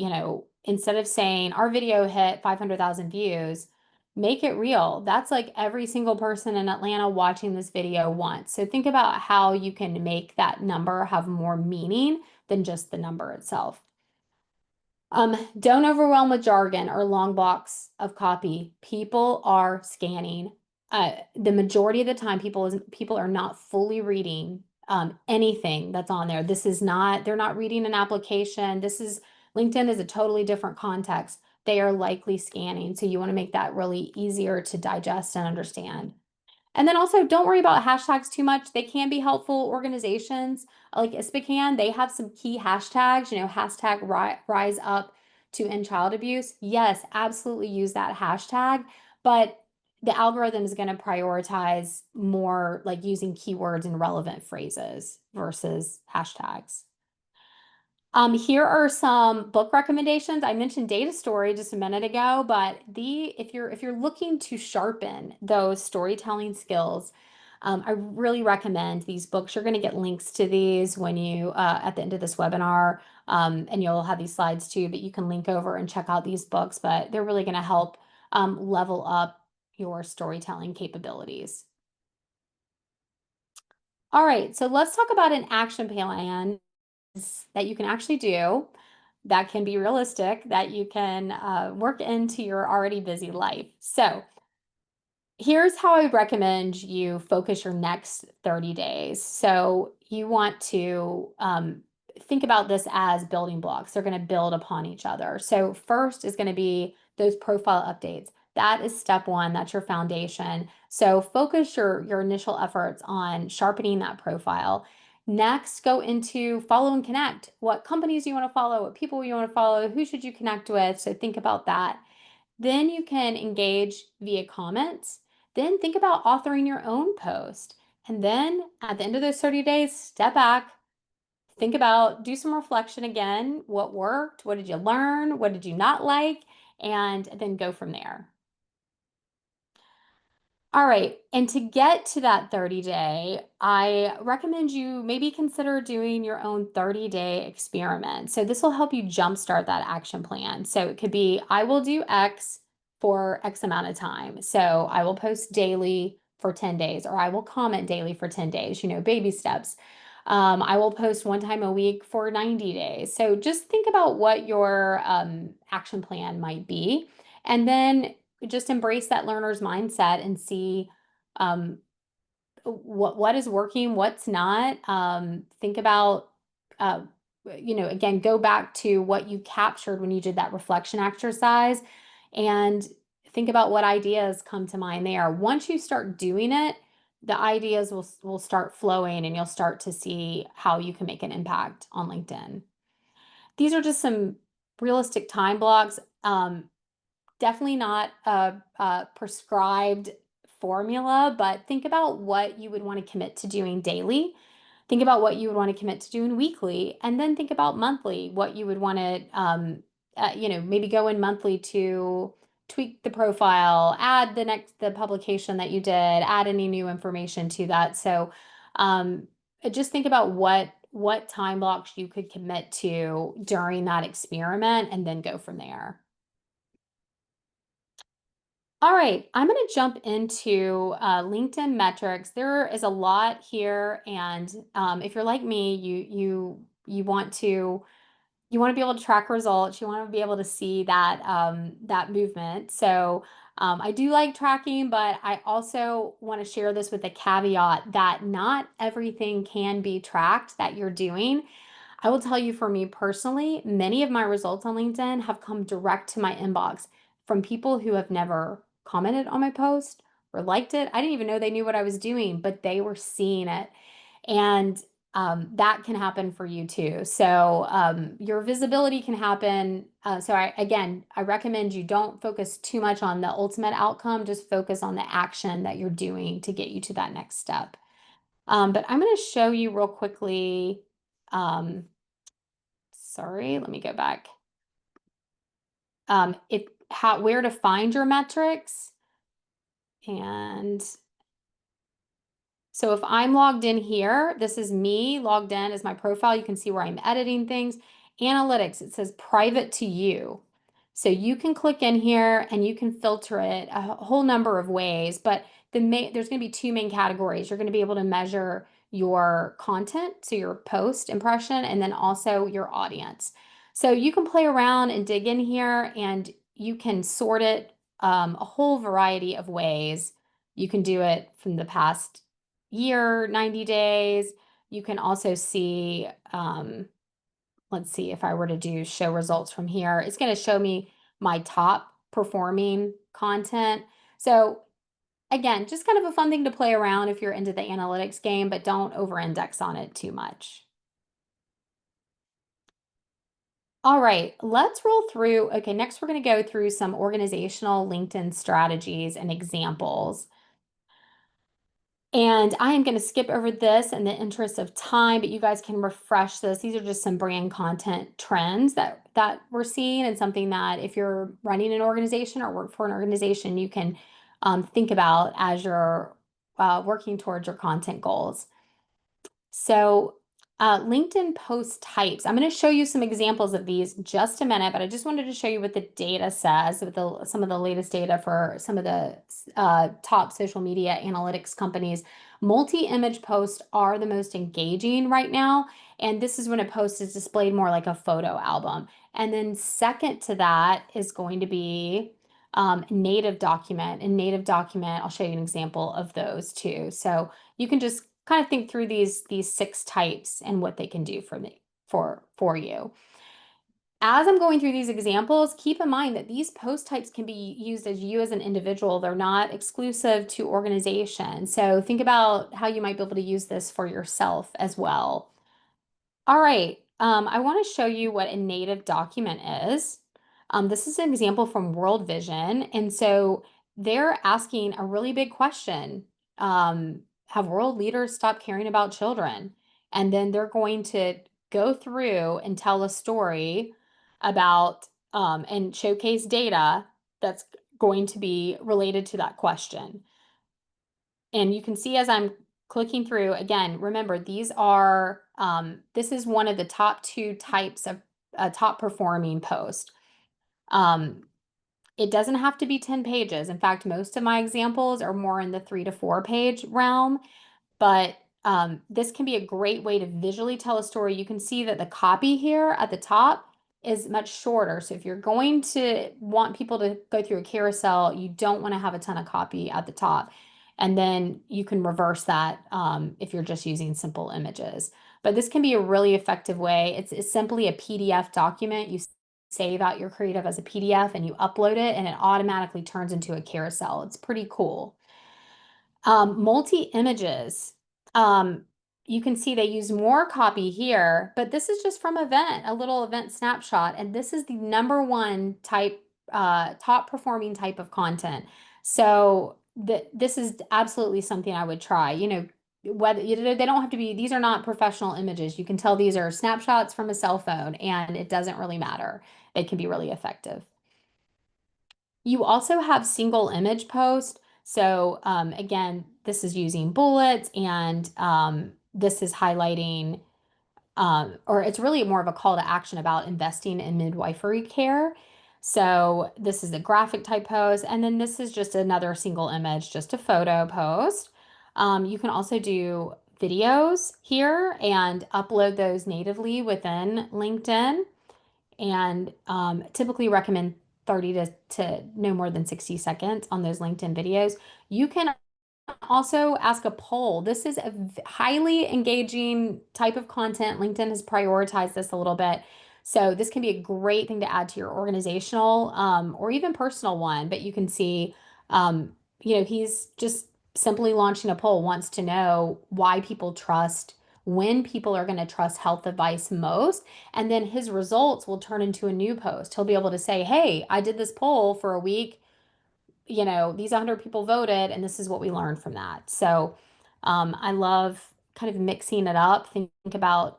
instead of saying our video hit 500,000 views, make it real. That's like every single person in Atlanta watching this video once. So think about how you can make that number have more meaning than just the number itself. Don't overwhelm with jargon or long blocks of copy. People are scanning. The majority of the time, people are not fully reading anything that's on there. They're not reading an application. LinkedIn is a totally different context. They are likely scanning. So you want to make that really easier to digest and understand. And then also, don't worry about hashtags too much. They can be helpful. Organizations like ISPCAN, they have some key hashtags, hashtag rise up to end child abuse. Yes, absolutely use that hashtag, but the algorithm is going to prioritize more like using keywords and relevant phrases versus hashtags. Here are some book recommendations. I mentioned Data Story just a minute ago, but if you're looking to sharpen those storytelling skills, I really recommend these books. You're going to get links to these when you at the end of this webinar, and you'll have these slides too. But you can link over and check out these books. But they're really going to help level up your storytelling capabilities. All right, so let's talk about an action plan that you can actually do, that can be realistic, that you can work into your already busy life. So here's how I recommend you focus your next 30 days. So you want to think about this as building blocks. They're going to build upon each other. So first is going to be those profile updates. That is step one. That's your foundation. So focus your initial efforts on sharpening that profile. Next, go into follow and connect. What companies you want to follow, what people you want to follow, who should you connect with? So think about that. Then you can engage via comments. Then think about authoring your own post. And then at the end of those 30 days, step back, think about, do some reflection again. What worked? What did you learn? What did you not like? And then go from there. All right. And to get to that 30-day, I recommend you maybe consider doing your own 30-day experiment. So this will help you jumpstart that action plan. So it could be, I will do X for X amount of time. So I will post daily for 10 days, or I will comment daily for 10 days, baby steps. I will post one time a week for 90 days. So just think about what your action plan might be. And then just embrace that learner's mindset and see um, what is working, what's not. Think about, uh, again, go back to what you captured when you did that reflection exercise, and think about what ideas come to mind there. Once you start doing it, the ideas will start flowing, and you'll start to see how you can make an impact on LinkedIn. These are just some realistic time blocks. Definitely not a prescribed formula, but think about what you would want to commit to doing daily. Think about what you would want to commit to doing weekly, and then think about monthly, what you would want to, maybe go in monthly to tweak the profile, add the publication that you did, add any new information to that. So, just think about what time blocks you could commit to during that experiment, and then go from there. All right, I'm going to jump into LinkedIn metrics. There is a lot here, and if you're like me, you want to be able to track results. You want to be able to see that movement. So I do like tracking, but I also want to share this with a caveat that not everything can be tracked that you're doing. I will tell you, for me personally, many of my results on LinkedIn have come direct to my inbox from people who have never commented on my post or liked it. I didn't even know they knew what I was doing, but they were seeing it. And that can happen for you too. So your visibility can happen. I recommend you don't focus too much on the ultimate outcome. Just focus on the action that you're doing to get you to that next step. But I'm going to show you real quickly. Um, Sorry, let me go back. Where to find your metrics. And so if I'm logged in here, this is me logged in as my profile. You can see where I'm editing things. Analytics, it says private to you. So you can click in here and you can filter it a whole number of ways, but there's going to be two main categories. You're going to be able to measure your content, so your post impression, and then also your audience. So you can play around and dig in here, and you can sort it a whole variety of ways. You can do it from the past year, 90 days. You can also see, let's see, if I were to do show results from here, it's going to show me my top performing content. So again, just kind of a fun thing to play around if you're into the analytics game, but don't over index on it too much. All right, let's roll through. Okay, next we're going to go through some organizational LinkedIn strategies and examples. And I am going to skip over this in the interest of time, but you guys can refresh this. These are just some brand content trends that we're seeing, and something that if you're running an organization or work for an organization, you can think about as you're working towards your content goals. So, LinkedIn post types. I'm going to show you some examples of these in just a minute, but I just wanted to show you what the data says with some of the latest data for some of the top social media analytics companies. Multi-image posts are the most engaging right now, and this is when a post is displayed more like a photo album. And then second to that is going to be native document. And native document, I'll show you an example of those too. So you can just kind of think through these six types and what they can do for you. As I'm going through these examples, keep in mind that these post types can be used as you as an individual. They're not exclusive to organization. So think about how you might be able to use this for yourself as well. All right, I want to show you what a native document is. This is an example from World Vision, and so they're asking a really big question. Have world leaders stopped caring about children? And then they're going to go through and tell a story about and showcase data that's going to be related to that question. And you can see as I'm clicking through, again, remember these are, this is one of the top two types of top performing post. Um, it doesn't have to be 10 pages. In fact, most of my examples are more in the 3 to 4 page realm. But this can be a great way to visually tell a story. You can see that the copy here at the top is much shorter. So if you're going to want people to go through a carousel, you don't want to have a ton of copy at the top. And then you can reverse that if you're just using simple images. But this can be a really effective way. It's simply a PDF document. You save out your creative as a PDF and you upload it, and it automatically turns into a carousel. It's pretty cool. Multi-images. Um, you can see they use more copy here, but this is just from event, a little event snapshot. And this is the number one type, top performing type of content. So this is absolutely something I would try. Whether they don't have to be, these are not professional images. You can tell these are snapshots from a cell phone, and it doesn't really matter. It can be really effective. You also have single image post. So again, this is using bullets, and this is highlighting, or it's really more of a call to action about investing in midwifery care. So this is a graphic type post, and then this is just another single image, just a photo post. You can also do videos here and upload those natively within LinkedIn, and typically recommend 30 to no more than 60 seconds on those LinkedIn videos. You can also ask a poll. This is a highly engaging type of content. LinkedIn has prioritized this a little bit. So this can be a great thing to add to your organizational or even personal one. But you can see, he's just simply launching a poll, wants to know why people trust, when people are going to trust health advice most. And then his results will turn into a new post. He'll be able to say, hey, I did this poll for a week. These 100 people voted, and this is what we learned from that. So I love kind of mixing it up. Think about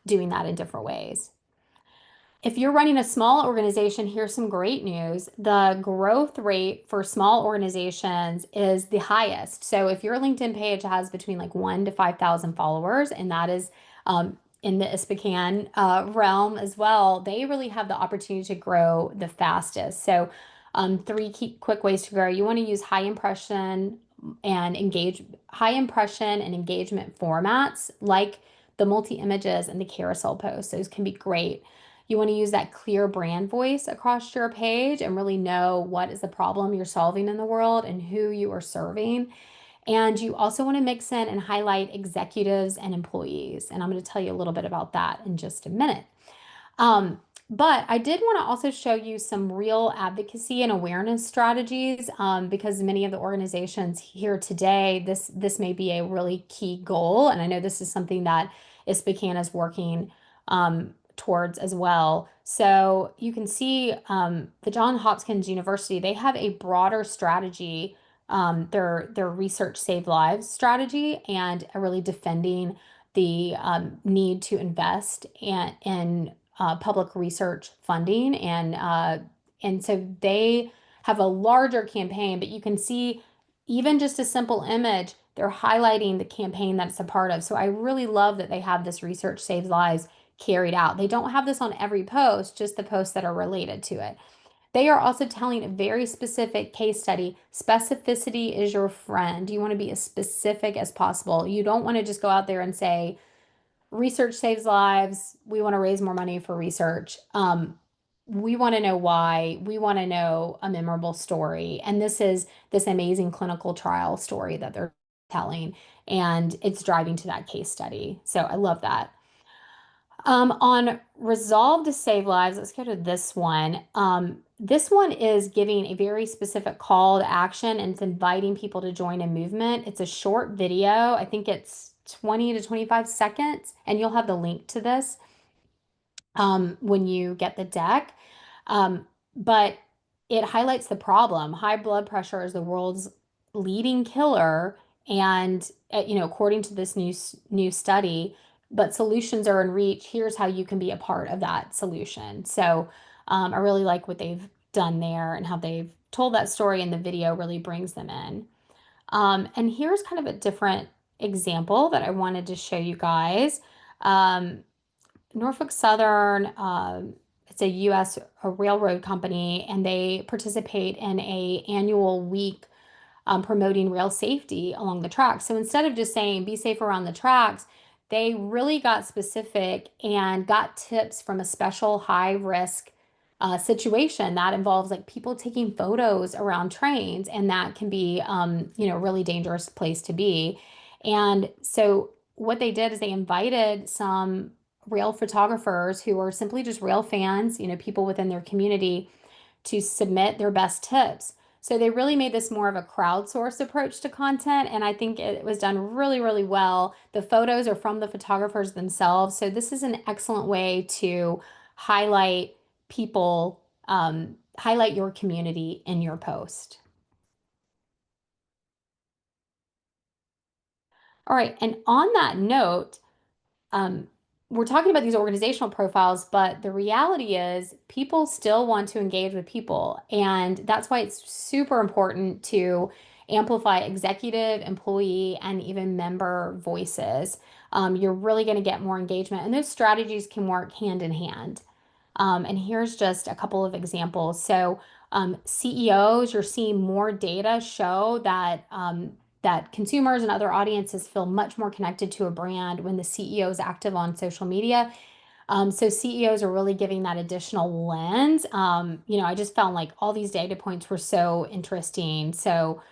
doing that in different ways. If you're running a small organization, here's some great news. The growth rate for small organizations is the highest. So if your LinkedIn page has between like 1 to 5,000 followers, and that is in the ISPCAN realm as well, they really have the opportunity to grow the fastest. So three key quick ways to grow. You want to use high impression and engagement formats like the multi images and the carousel posts. Those can be great. You want to use that clear brand voice across your page and really know what is the problem you're solving in the world and who you are serving. And you also want to mix in and highlight executives and employees. And I'm going to tell you a little bit about that in just a minute. Um, but I did want to also show you some real advocacy and awareness strategies because many of the organizations here today, this may be a really key goal. And I know this is something that ISPCAN is working towards as well. So you can see the Johns Hopkins University, they have a broader strategy, their research save lives strategy, and are really defending the need to invest in public research funding, and so they have a larger campaign. But you can see even just a simple image, they're highlighting the campaign that it's a part of. So I really love that they have this Research Saves Lives carried out. They don't have this on every post, just the posts that are related to it. They are also telling a very specific case study. Specificity is your friend. You want to be as specific as possible. You don't want to just go out there and say, research saves lives. We want to raise more money for research. We want to know why. We want to know a memorable story. And this is this amazing clinical trial story that they're telling, and it's driving to that case study. So I love that. On Resolve to Save Lives, let's go to this one. This one is giving a very specific call to action, and it's inviting people to join a movement. It's a short video. I think it's 20 to 25 seconds, and you'll have the link to this when you get the deck. But it highlights the problem. High blood pressure is the world's leading killer, and according to this new study, but solutions are in reach. Here's how you can be a part of that solution. So I really like what they've done there and how they've told that story, and the video really brings them in. And here's kind of a different example that I wanted to show you guys. Um, Norfolk Southern, it's a U.S. railroad company, and they participate in a annual week promoting rail safety along the tracks. So instead of just saying be safe around the tracks, they really got specific and got tips from a special high risk situation that involves like people taking photos around trains, and that can be a really dangerous place to be. And so what they did is they invited some rail photographers who are simply just rail fans, people within their community, to submit their best tips. So they really made this more of a crowdsourced approach to content, and I think it was done really, really well. The photos are from the photographers themselves, so this is an excellent way to highlight people, highlight your community in your post. All right, and on that note, um, we're talking about these organizational profiles, but the reality is people still want to engage with people. And that's why it's super important to amplify executive, employee, and even member voices. You're really going to get more engagement, and those strategies can work hand in hand. And here's just a couple of examples. So, CEOs, you're seeing more data show that consumers and other audiences feel much more connected to a brand when the CEO is active on social media. So CEOs are really giving that additional lens. I just found like all these data points were so interesting. So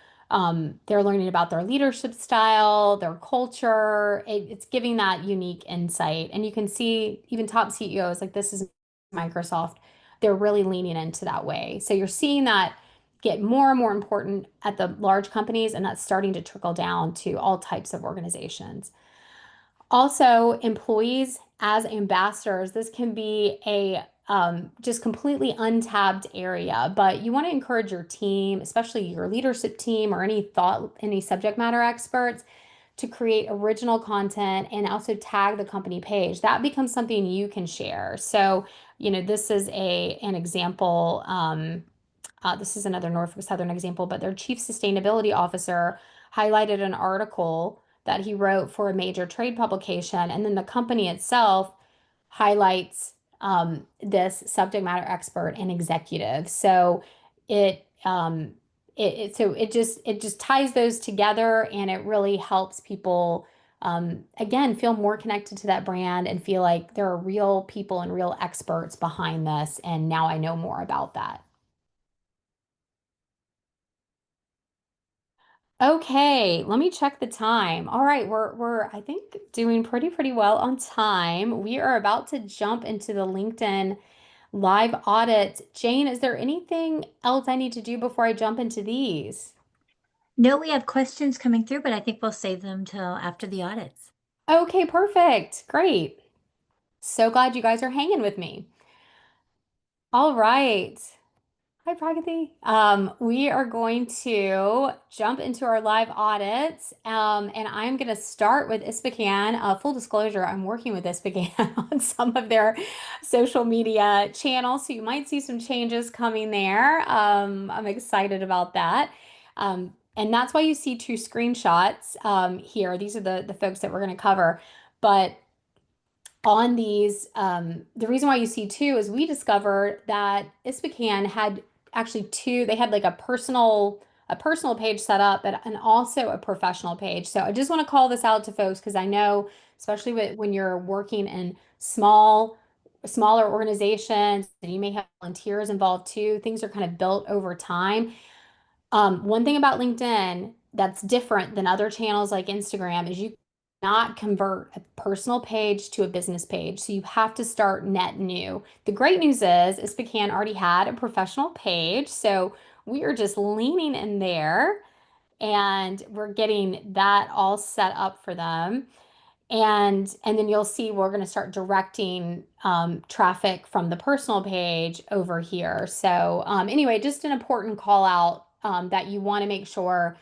they're learning about their leadership style, their culture. It's giving that unique insight. And you can see even top CEOs, like this is Microsoft, they're really leaning into that way. So you're seeing that get more and more important at the large companies, and that's starting to trickle down to all types of organizations. Also, employees as ambassadors, this can be a just completely untapped area, but you want to encourage your team, especially your leadership team or any subject matter experts, to create original content and also tag the company page. That becomes something you can share. So, this is an example. This is another Norfolk Southern example, but their chief sustainability officer highlighted an article that he wrote for a major trade publication, and then the company itself highlights this subject matter expert and executive. So it just ties those together, and it really helps people again feel more connected to that brand and feel like there are real people and real experts behind this. And now I know more about that. Okay, let me check the time. All right, we're I think doing pretty well on time. We are about to jump into the LinkedIn live audit. Jane, is there anything else I need to do before I jump into these? No, we have questions coming through, but I think we'll save them till after the audits. Okay, perfect. Great. So glad you guys are hanging with me. All right. Hi, Pragati. We are going to jump into our live audits, and I'm going to start with ISPCAN. Full disclosure, I'm working with ISPCAN on some of their social media channels, so you might see some changes coming there. I'm excited about that. And that's why you see two screenshots here. These are the folks that we're going to cover. But on these, the reason why you see two is we discovered that Ispacan had actually two, they had like a personal page set up, but and also a professional page. So I just want to call this out to folks because I know, especially when you're working in smaller organizations, and you may have volunteers involved too, things are kind of built over time. One thing about LinkedIn that's different than other channels like Instagram is you cannot convert a personal page to a business page. So you have to start net new. The great news is Ispacan already had a professional page. So we are just leaning in there and we're getting that all set up for them. And then you'll see we're going to start directing traffic from the personal page over here. So anyway, just an important call out that you want to make sure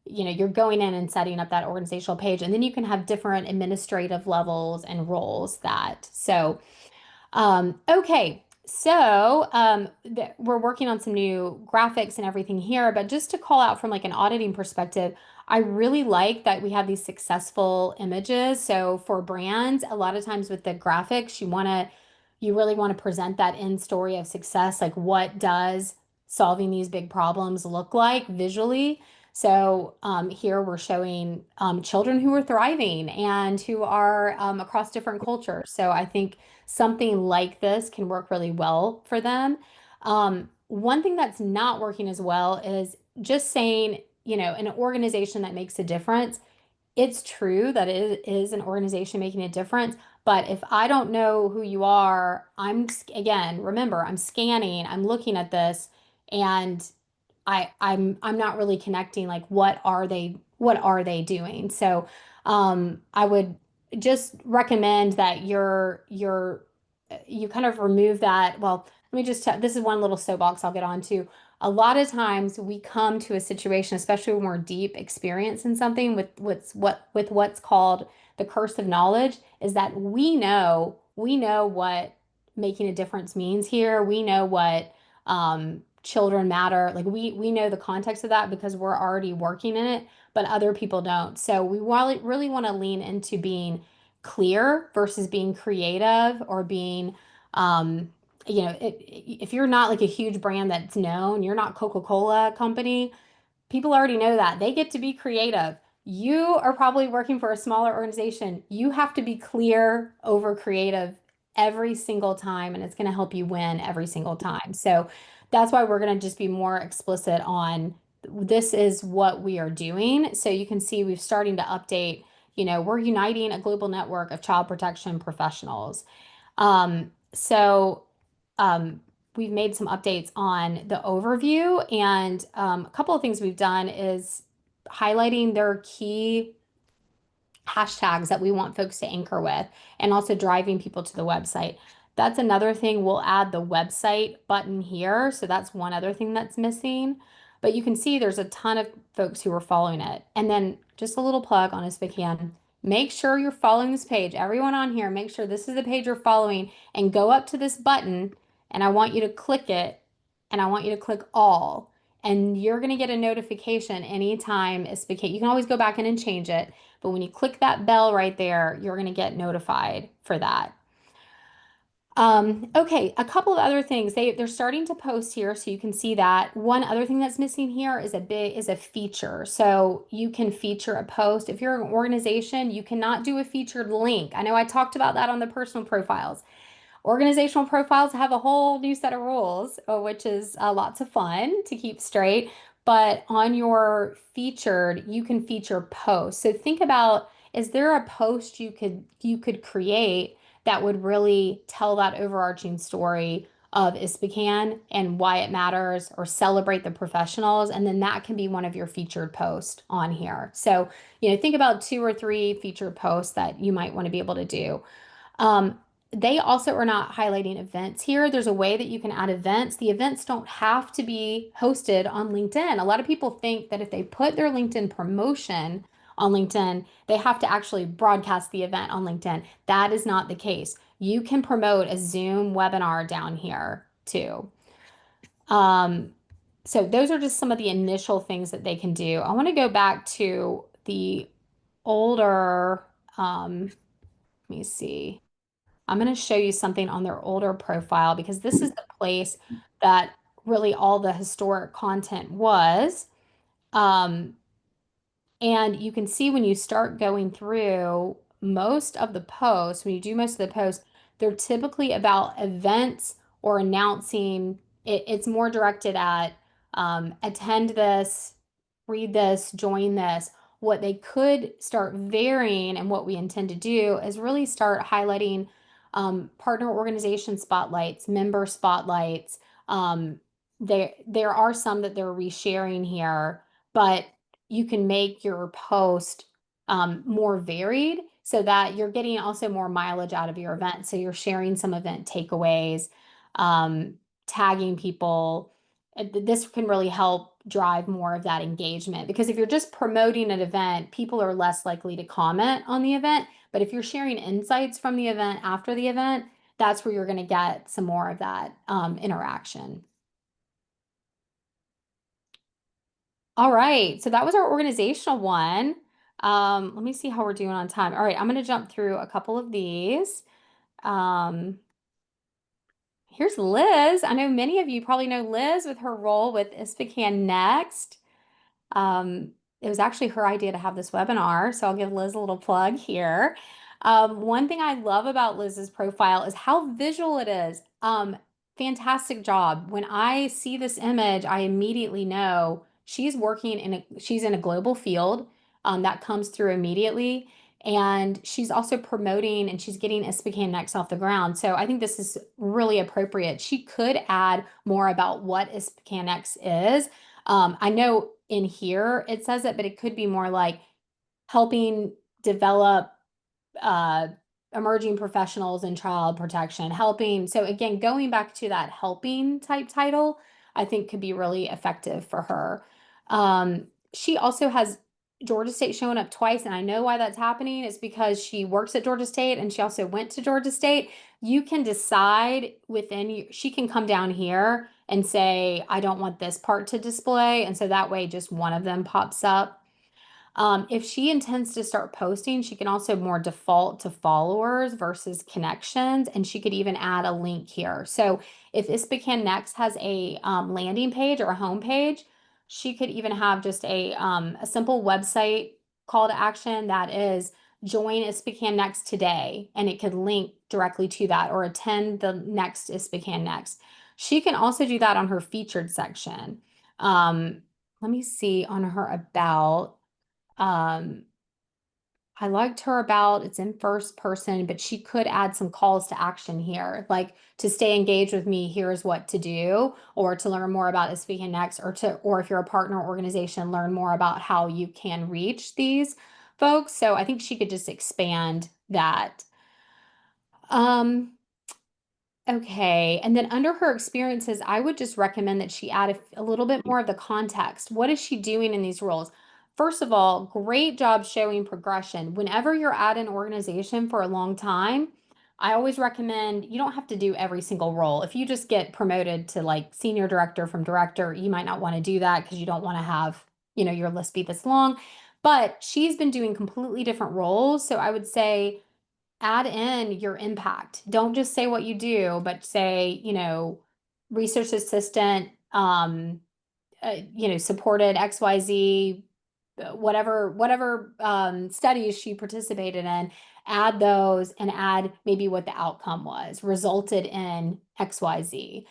you're going in and setting up that organizational page, and then you can have different administrative levels and roles that. So okay, so we're working on some new graphics and everything here, but just to call out from like an auditing perspective, I really like that we have these successful images. So for brands, a lot of times with the graphics, you really want to present that end story of success, like what does solving these big problems look like visually. So here we're showing children who are thriving and who are across different cultures. So I think something like this can work really well for them. One thing that's not working as well is just saying, an organization that makes a difference. It's true that it is an organization making a difference, but if I don't know who you are, again, remember, I'm scanning, I'm looking at this, and I'm not really connecting like what are they doing. So I would just recommend that you kind of remove that. Well, let me just tell, this is one little soapbox I'll get onto. A lot of times we come to a situation, especially when we're deep experience in something with what's called the curse of knowledge, is that we know what making a difference means here. We know what children matter. Like we know the context of that because we're already working in it, but other people don't. So we really want to lean into being clear versus being creative or being if you're not like a huge brand that's known, you're not Coca-Cola company, people already know that. They get to be creative. You are probably working for a smaller organization. You have to be clear over creative every single time, and it's going to help you win every single time. So that's why we're going to just be more explicit on this is what we are doing. So you can see we've starting to update, we're uniting a global network of child protection professionals. So we've made some updates on the overview, and a couple of things we've done is highlighting their key hashtags that we want folks to anchor with and also driving people to the website. That's another thing. We'll add the website button here. So that's one other thing that's missing. But you can see there's a ton of folks who are following it. And then just a little plug on ISPCAN. Make sure you're following this page. Everyone on here, make sure this is the page you're following and go up to this button and I want you to click it and I want you to click all. And you're going to get a notification anytime ISPCAN. You can always go back in and change it. But when you click that bell right there, you're going to get notified for that. Okay, a couple of other things. They're starting to post here, so you can see that. One other thing that's missing here is a feature. So you can feature a post. If you're an organization, you cannot do a featured link. I know I talked about that on the personal profiles. Organizational profiles have a whole new set of rules, which is lots of fun to keep straight. But on your featured, you can feature posts. So think about, is there a post you could create that would really tell that overarching story of ISPCAN and why it matters or celebrate the professionals? And then that can be one of your featured posts on here. So, think about 2 or 3 featured posts that you might want to be able to do. Um, they also are not highlighting events here. There's a way that you can add events. The events don't have to be hosted on LinkedIn. A lot of people think that if they put their LinkedIn promotion on LinkedIn, they have to actually broadcast the event on LinkedIn. That is not the case. You can promote a Zoom webinar down here too. Um, so those are just some of the initial things that they can do. I want to go back to the older, let me see. I'm going to show you something on their older profile because this is the place that really all the historic content was. Um, and you can see when you start going through most of the posts, when you do most of the posts, they're typically about events or announcing. It's more directed at attend this, read this, join this. What they could start varying and what we intend to do is really start highlighting partner organization spotlights, member spotlights. There are some that they're resharing here, but you can make your post more varied so that you're getting also more mileage out of your event. So you're sharing some event takeaways, um, tagging people. This can really help drive more of that engagement because if you're just promoting an event, people are less likely to comment on the event. But if you're sharing insights from the event after the event, that's where you're going to get some more of that interaction. All right, so that was our organizational one. Let me see how we're doing on time. All right, I'm going to jump through a couple of these. Um, Here's Liz. I know many of you probably know Liz with her role with ISPCAN Next. Um, it was actually her idea to have this webinar, so I'll give Liz a little plug here. One thing I love about Liz's profile is how visual it is. Fantastic job. When I see this image, I immediately know she's in a global field. That comes through immediately. And she's also promoting and she's getting ISPCAN Next off the ground. So I think this is really appropriate. She could add more about what ISPCAN Next is. I know in here it says it, but it could be more like helping develop uh, emerging professionals in child protection, helping. So again, going back to that helping type title, I think could be really effective for her. She also has Georgia State showing up twice, and I know why that's happening. It's because she works at Georgia State and she also went to Georgia State. You can decide she can come down here and say, I don't want this part to display. And so that way just one of them pops up. If she intends to start posting, she can also more default to followers versus connections, and she could even add a link here. So if ISPCAN Next has a landing page or a home page, she could even have just a simple website call to action that is join ISPCAN Next today, and it could link directly to that or attend the next ISPCAN Next. She can also do that on her featured section. Let me see on her about. Um, I liked her about it's in first person, but she could add some calls to action here, like to stay engaged with me, here's what to do, or to learn more about Speaking Next, or if you're a partner organization, learn more about how you can reach these folks. So I think she could just expand that. Um, Okay. And then under her experiences, I would just recommend that she add a little bit more of the context. What is she doing in these roles? First of all, great job showing progression. Whenever you're at an organization for a long time, I always recommend you don't have to do every single role. If you just get promoted to like senior director from director, you might not want to do that because you don't want to have, your list be this long. But she's been doing completely different roles. So I would say, add in your impact. Don't just say what you do, but say, research assistant, supported XYZ, whatever studies she participated in, add those and add maybe what the outcome was, resulted in XYZ.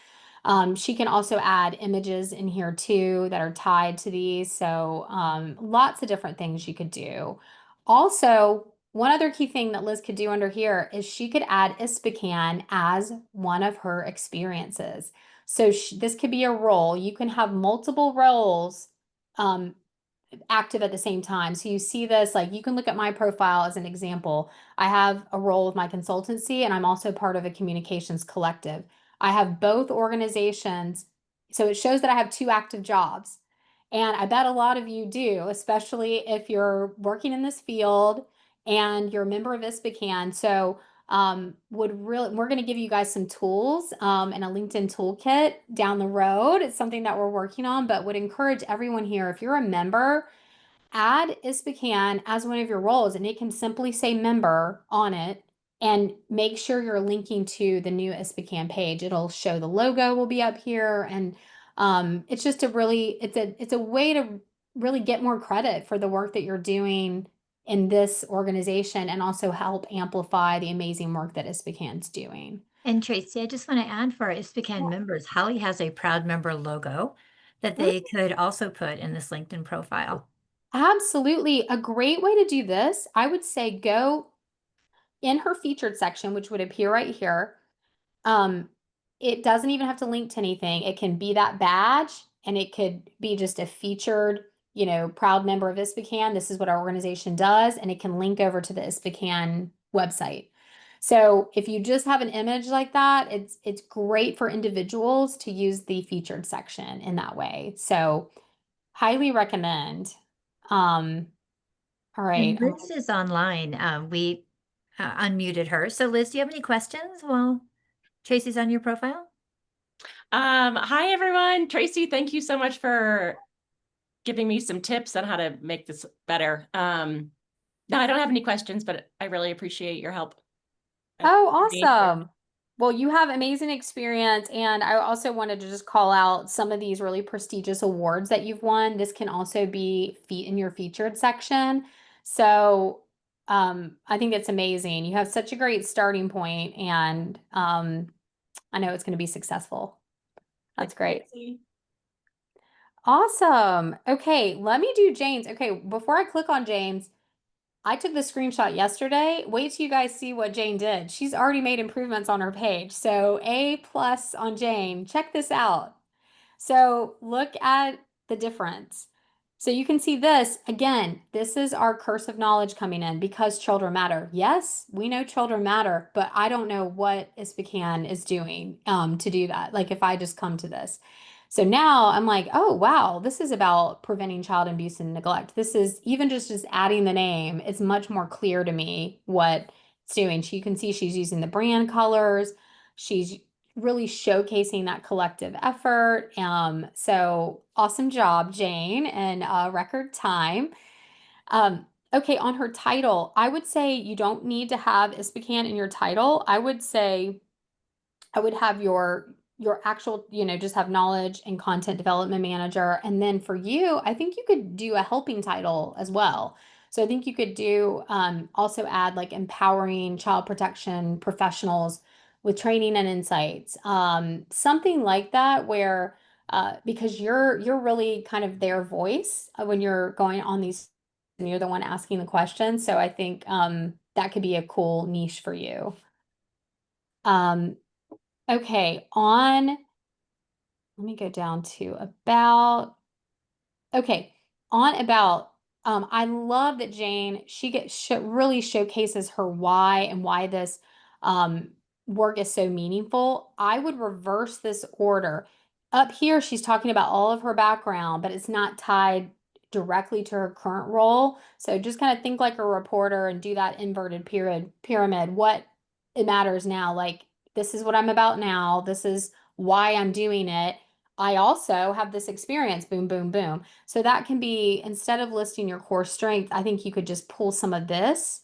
She can also add images in here too that are tied to these. So lots of different things you could do. Also, one other key thing that Liz could do under here is she could add ISPCAN as one of her experiences. So this could be a role. You can have multiple roles um, active at the same time. So you see this, like you can look at my profile as an example. I have a role with my consultancy and I'm also part of a communications collective. I have both organizations. So it shows that I have two active jobs. And I bet a lot of you do, especially if you're working in this field and you're a member of ISPCAN. So we're going to give you guys some tools and a LinkedIn toolkit down the road. It's something that we're working on, but would encourage everyone here, if you're a member, add ISPCAN as one of your roles, and it can simply say member on it, and make sure you're linking to the new ISPCAN page. It'll show the logo will be up here, and it's just it's a way to really get more credit for the work that you're doing in this organization, and also help amplify the amazing work that ISPCAN's doing. And Tracy, I just want to add for our ISPCAN members, Holly has a proud member logo that Yeah. they could also put in this LinkedIn profile. Absolutely. A great way to do this, I would say go in her featured section, which would appear right here. Um, it doesn't even have to link to anything. It can be that badge and it could be just a featured, proud member of ISPCAN. This is what our organization does, and it can link over to the ISPCAN website. So if you just have an image like that, it's great for individuals to use the featured section in that way. So highly recommend. Um, all right. And Liz is online. We unmuted her. So Liz, do you have any questions while Tracy's on your profile? Hi everyone. Tracy, thank you so much for giving me some tips on how to make this better. No, I don't have any questions, but I really appreciate your help. Oh, Being here. awesome. Well, you have amazing experience, and I also wanted to just call out some of these really prestigious awards that you've won. This can also be in your featured section. So, I think it's amazing. You have such a great starting point, and I know it's going to be successful. That's Thanks, great. Tracy. Awesome. Okay, let me do James. Okay, before I click on James, I took the screenshot yesterday. Wait till you guys see what Jane did. She's already made improvements on her page. So A plus on Jane. Check this out. So look at the difference. So you can see this again. This is our curse of knowledge coming in because children matter. Yes, we know children matter, but I don't know what ISPCAN is doing to do that. Like if I just come to this. So now I'm like, oh wow, this is about preventing child abuse and neglect. This is even just adding the name. It's much more clear to me what it's doing. You can see she's using the brand colors. She's really showcasing that collective effort. So awesome job, Jane, and record time. Okay, on her title, I would say you don't need to have ISPCAN in your title. I would say I would have your actual, just have knowledge and content development manager. And then for you, I think you could do a helping title as well. So I think you could do also add like empowering child protection professionals with training and insights, something like that, where because you're really kind of their voice when you're going on these, and you're the one asking the questions. So I think that could be a cool niche for you. Um, Okay, let me go down to about, okay, on about, I love that Jane, she really showcases her why and why this um, work is so meaningful. I would reverse this order. Up here, she's talking about all of her background, but it's not tied directly to her current role. So just kind of think like a reporter and do that inverted pyramid. What it matters now, like this is what I'm about now. This is why I'm doing it. I also have this experience, boom, boom, boom. So that can be, instead of listing your core strength, I think you could just pull some of this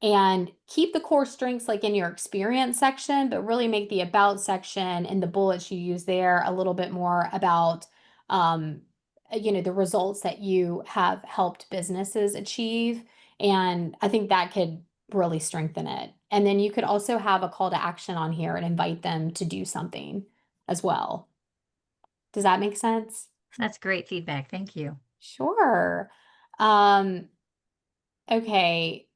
and keep the core strengths like in your experience section, but really make the about section and the bullets you use there a little bit more about, um, the results that you have helped businesses achieve. And I think that could really strengthen it. And then you could also have a call to action on here and invite them to do something as well. Does that make sense? That's great feedback. Thank you. Sure. Um, okay,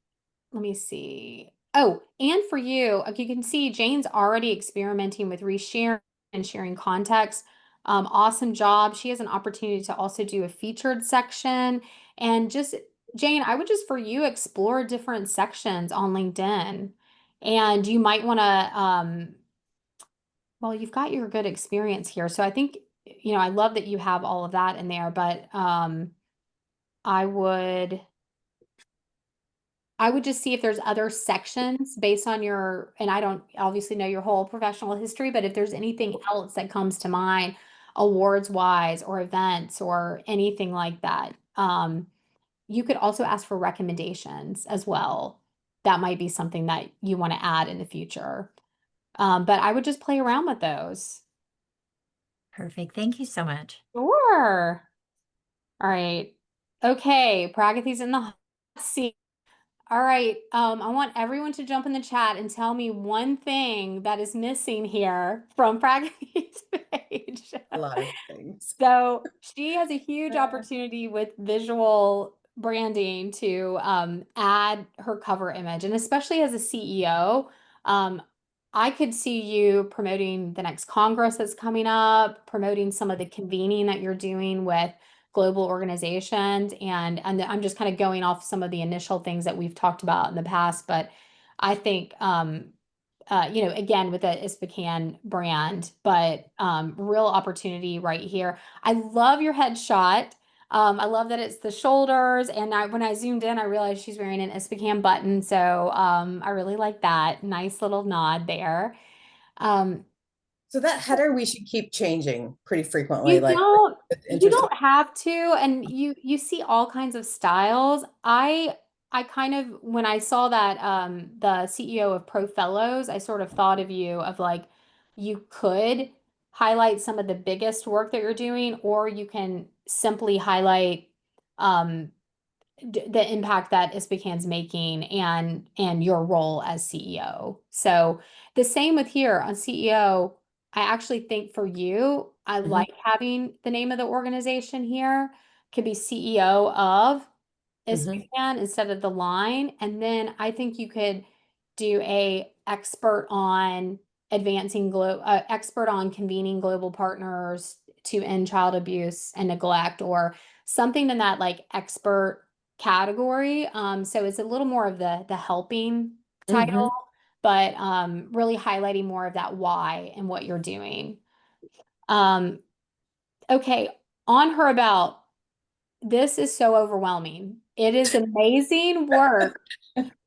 let me see. Oh, and for you, like you can see Jane's already experimenting with resharing and sharing context. Awesome job. She has an opportunity to also do a featured section. And just, Jane, I would just for you explore different sections on LinkedIn. And you might want to, well, you've got your good experience here. So I think, I love that you have all of that in there, but I would. I would just see if there's other sections based on and I don't obviously know your whole professional history, but if there's anything else that comes to mind, awards wise or events or anything like that, you could also ask for recommendations as well. That might be something that you want to add in the future. But I would just play around with those. Perfect. Thank you so much. Sure. All right. Okay. Pragathi's in the hot seat. All right. I want everyone to jump in the chat and tell me one thing that is missing here from Pragmat's page. A lot of things. So she has a huge opportunity with visual branding to add her cover image, and especially as a CEO, I could see you promoting the next Congress that's coming up, promoting some of the convening that you're doing with global organizations, and I'm just kind of going off some of the initial things that we've talked about in the past, but I think again with the ISPCAN brand, but real opportunity right here. I love your headshot. I love that it's the shoulders, and when I zoomed in, I realized she's wearing an ISPCAN button, so I really like that. Nice little nod there. Um, So that header we should keep changing pretty frequently, You like don't you interesting. don't have to, and you see all kinds of styles. I kind of when I saw that the CEO of Pro Fellows, I sort of thought of you of like you could highlight some of the biggest work that you're doing, or you can simply highlight um the impact that ISPCAN's making and your role as CEO. So the same with here on CEO. I actually think for you, I Mhm. like having the name of the organization here. Could be CEO of Mhm. ISPCAN instead of the line. And then I think you could do a expert on convening global partners to end child abuse and neglect, or something in that like expert category. So it's a little more of the helping title, Mhm. but really highlighting more of that why and what you're doing. Um, okay, on her about this is so overwhelming. It is amazing work,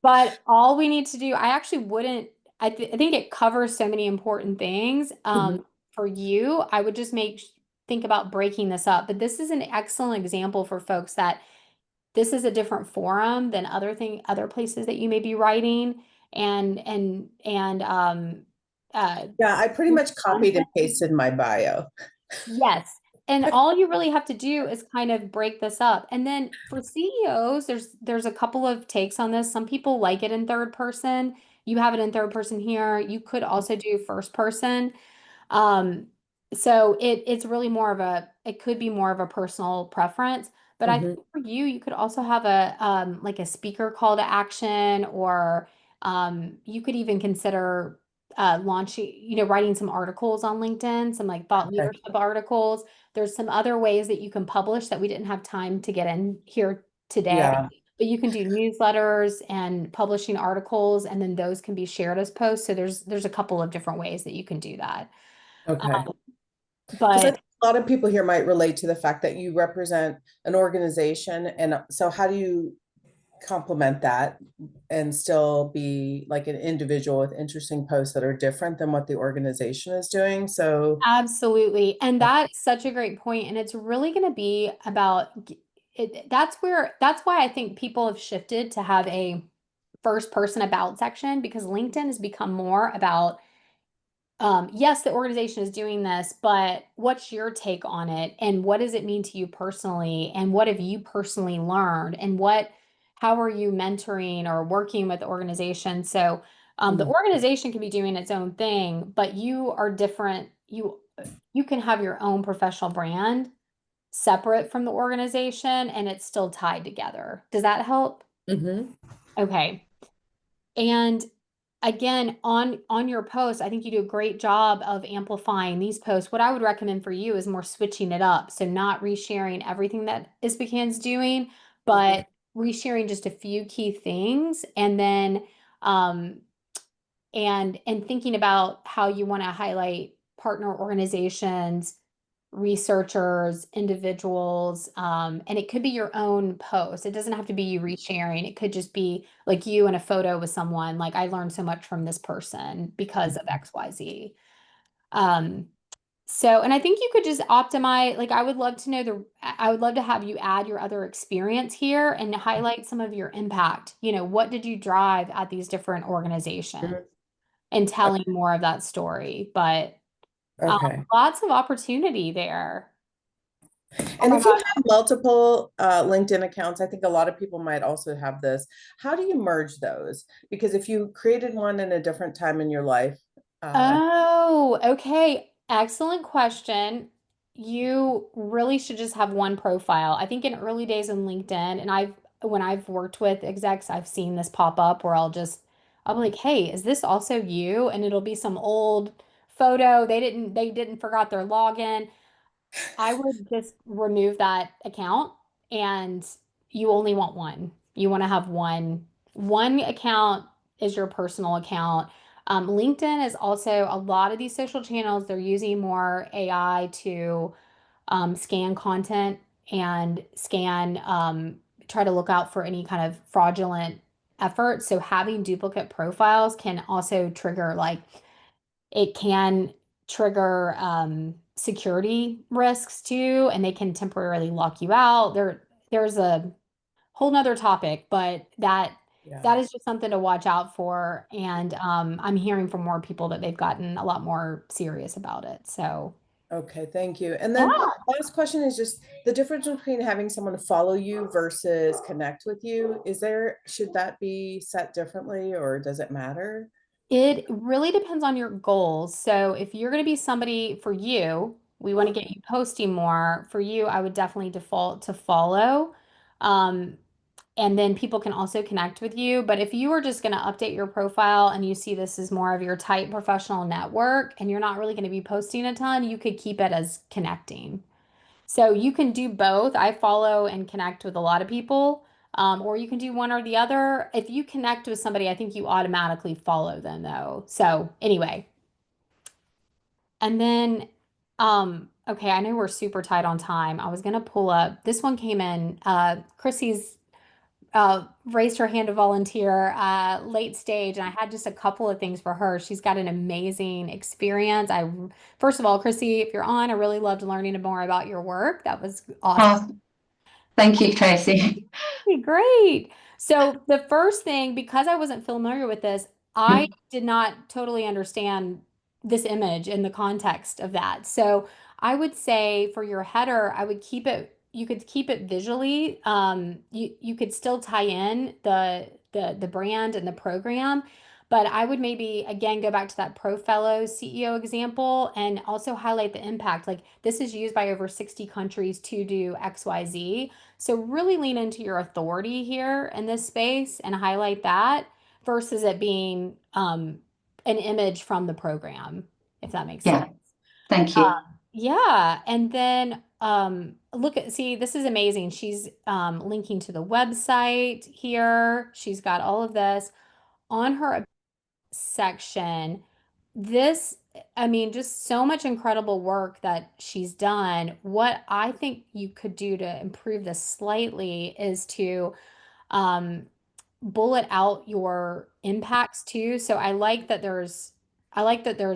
but all we need to do, I actually wouldn't, I think it covers so many important things. Mhm. For you, I would just think about breaking this up. But this is an excellent example for folks that this is a different forum than other places that you may be writing, and Yeah, I pretty much copied and pasted my bio. yes. And all you really have to do is kind of break this up. And then for CEOs, there's a couple of takes on this. Some people like it in third person. You have it in third person here. You could also do first person. Um, so it's really it could be more of a personal preference. But I think Mhm. for you, you could also have a like a speaker call to action, or you could even consider launching, writing some articles on LinkedIn, some like thought Okay. leadership articles. There's some other ways that you can publish that we didn't have time to get in here today. Yeah. But you can do newsletters and publishing articles, and then those can be shared as posts. So there's a couple of different ways that you can do that. Okay. Because I But think a lot of people here might relate to the fact that you represent an organization, and so how do you complement that and still be like an individual with interesting posts that are different than what the organization is doing? So, absolutely. And that's such a great point. And it's really going to be about it. That's why I think people have shifted to have a first person about section, because LinkedIn has become more about yes, the organization is doing this, but what's your take on it? And what does it mean to you personally? And what have you personally learned? And how are you mentoring or working with the organization? So the mm, organization can be doing its own thing, but you are different. You can have your own professional brand separate from the organization, and it's still tied together. Does that help? mhm. Okay. And again, on your post, I think you do a great job of amplifying these posts. What I would recommend for you is more switching it up. So not resharing everything that ISPCAN's doing, but resharing just a few key things, and then um and thinking about how you want to highlight partner organizations, researchers, individuals, and it could be your own post. It doesn't have to be you resharing. It could just be like you in a photo with someone, like I learned so much from this person because of XYZ. Um, so, and I think you could just optimize, like I would love to know I would love to have you add your other experience here and highlight some of your impact. What did you drive at these different organizations Mhm. and telling more of that story? But Okay. lots of opportunity there. Oh And my if you gosh. have multiple LinkedIn accounts, I think a lot of people might also have this. How do you merge those? Because if you created one in a different time in your life, Oh, okay. Excellent question. You really should just have one profile. I think in early days in LinkedIn, and when I've worked with execs, I've seen this pop up where I'll be like, "Hey, is this also you?" And it'll be some old photo. They didn't forgot their login. I would just remove that account, and you only want one. You want to have one. One account is your personal account. LinkedIn is also a lot of these social channels, they're using more AI to scan content and try to look out for any kind of fraudulent effort. So having duplicate profiles can also trigger like it can trigger security risks too, and they can temporarily lock you out. There's a whole nother topic, but yeah. that is just something to watch out for. And I'm hearing from more people that they've gotten a lot more serious about it. So Okay, thank you. And then yeah. last question is just the difference between having someone follow you versus connect with you. Should that be set differently or does it matter? It really depends on your goals. So if you're going to be somebody for you, we want to get you posting more. For you, I would definitely default to follow. Um, and then people can also connect with you. But if you are just going to update your profile and you see this as more of your tight professional network and you're not really going to be posting a ton, you could keep it as connecting. So you can do both. I follow and connect with a lot of people, or you can do one or the other. If you connect with somebody, I think you automatically follow them though. So anyway, and then, okay, I know we're super tight on time. I was gonna pull up, this one came in, Chrissy's raised her hand to volunteer late stage, and I had just a couple of things for her. She's got an amazing experience. First of all, Chrissy, if you're on, I really loved learning more about your work. That was awesome. Oh, thank you, Tracy. Okay, great. So the first thing, because I wasn't familiar with this, I did not totally understand this image in the context of that. So I would say for your header, I would keep it, you could keep it visually. You could still tie in the brand and the program, but I would maybe again go back to that Pro Fellows CEO example and also highlight the impact. Like this is used by over 60 countries to do XYZ. So really lean into your authority here in this space and highlight that versus it being an image from the program, if that makes sense. Yeah, thank you. Yeah, and then see, this is amazing. She's linking to the website here. She's got all of this on her section. This, I mean, just so much incredible work that she's done. What I think you could do to improve this slightly is to um, bullet out your impacts too. So I like that there's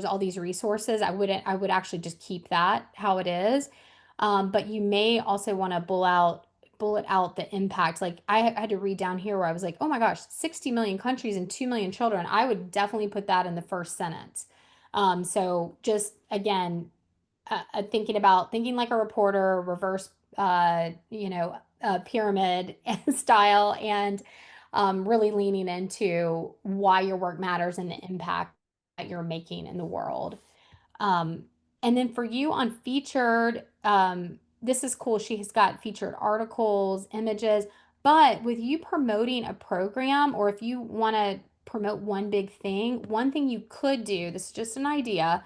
all these resources. I would actually just keep that how it is. But you may also want to bullet out the impact. Like I had to read down here where I was like, oh my gosh, 60 million countries and 2 million children. I would definitely put that in the first sentence. So just again, thinking like a reporter, reverse, pyramid style, and really leaning into why your work matters and the impact that you're making in the world. Um, and then for you on featured, this is cool. She has got featured articles, images, but with you promoting a program, or if you want to promote one big thing, one thing you could do, this is just an idea,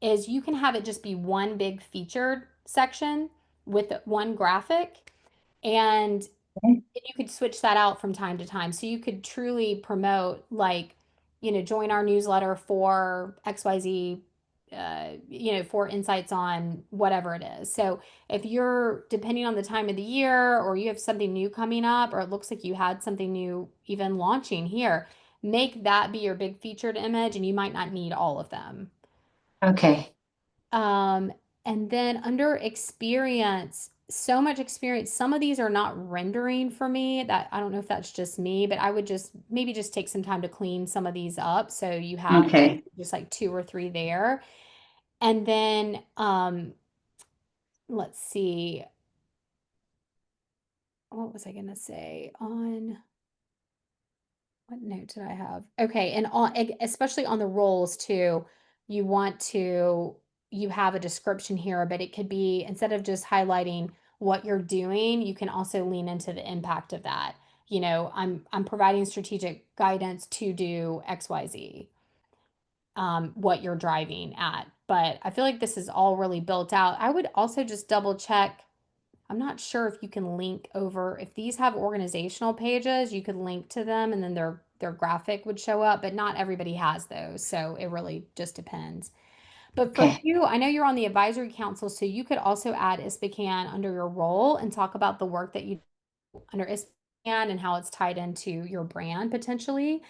is you can have it just be one big featured section with one graphic, and Okay. you could switch that out from time to time. So you could truly promote, like, join our newsletter for XYZ, for insights on whatever it is. So if you're, depending on the time of the year, or you have something new coming up, or it looks like you had something new even launching here, make that be your big featured image, and you might not need all of them. Okay. Um, and then under experience, so much experience. Some of these are not rendering for me. That I don't know if that's just me, but I would just maybe just take some time to clean some of these up so you have Okay. just like 2 or 3 there. And then let's see. What was I gonna say on what note did I have? Okay, and especially on the roles too, you want to you have a description here, but it could be, instead of just highlighting what you're doing, you can also lean into the impact of that. I'm providing strategic guidance to do XYZ, what you're driving at. But I feel like this is all really built out. I would also just double check. I'm not sure if you can link over, if these have organizational pages, you could link to them and then their graphic would show up, but not everybody has those. So it really just depends. But for Okay. you, I know you're on the advisory council, so you could also add ISPCAN under your role and talk about the work that you do under ISPCAN and how it's tied into your brand potentially.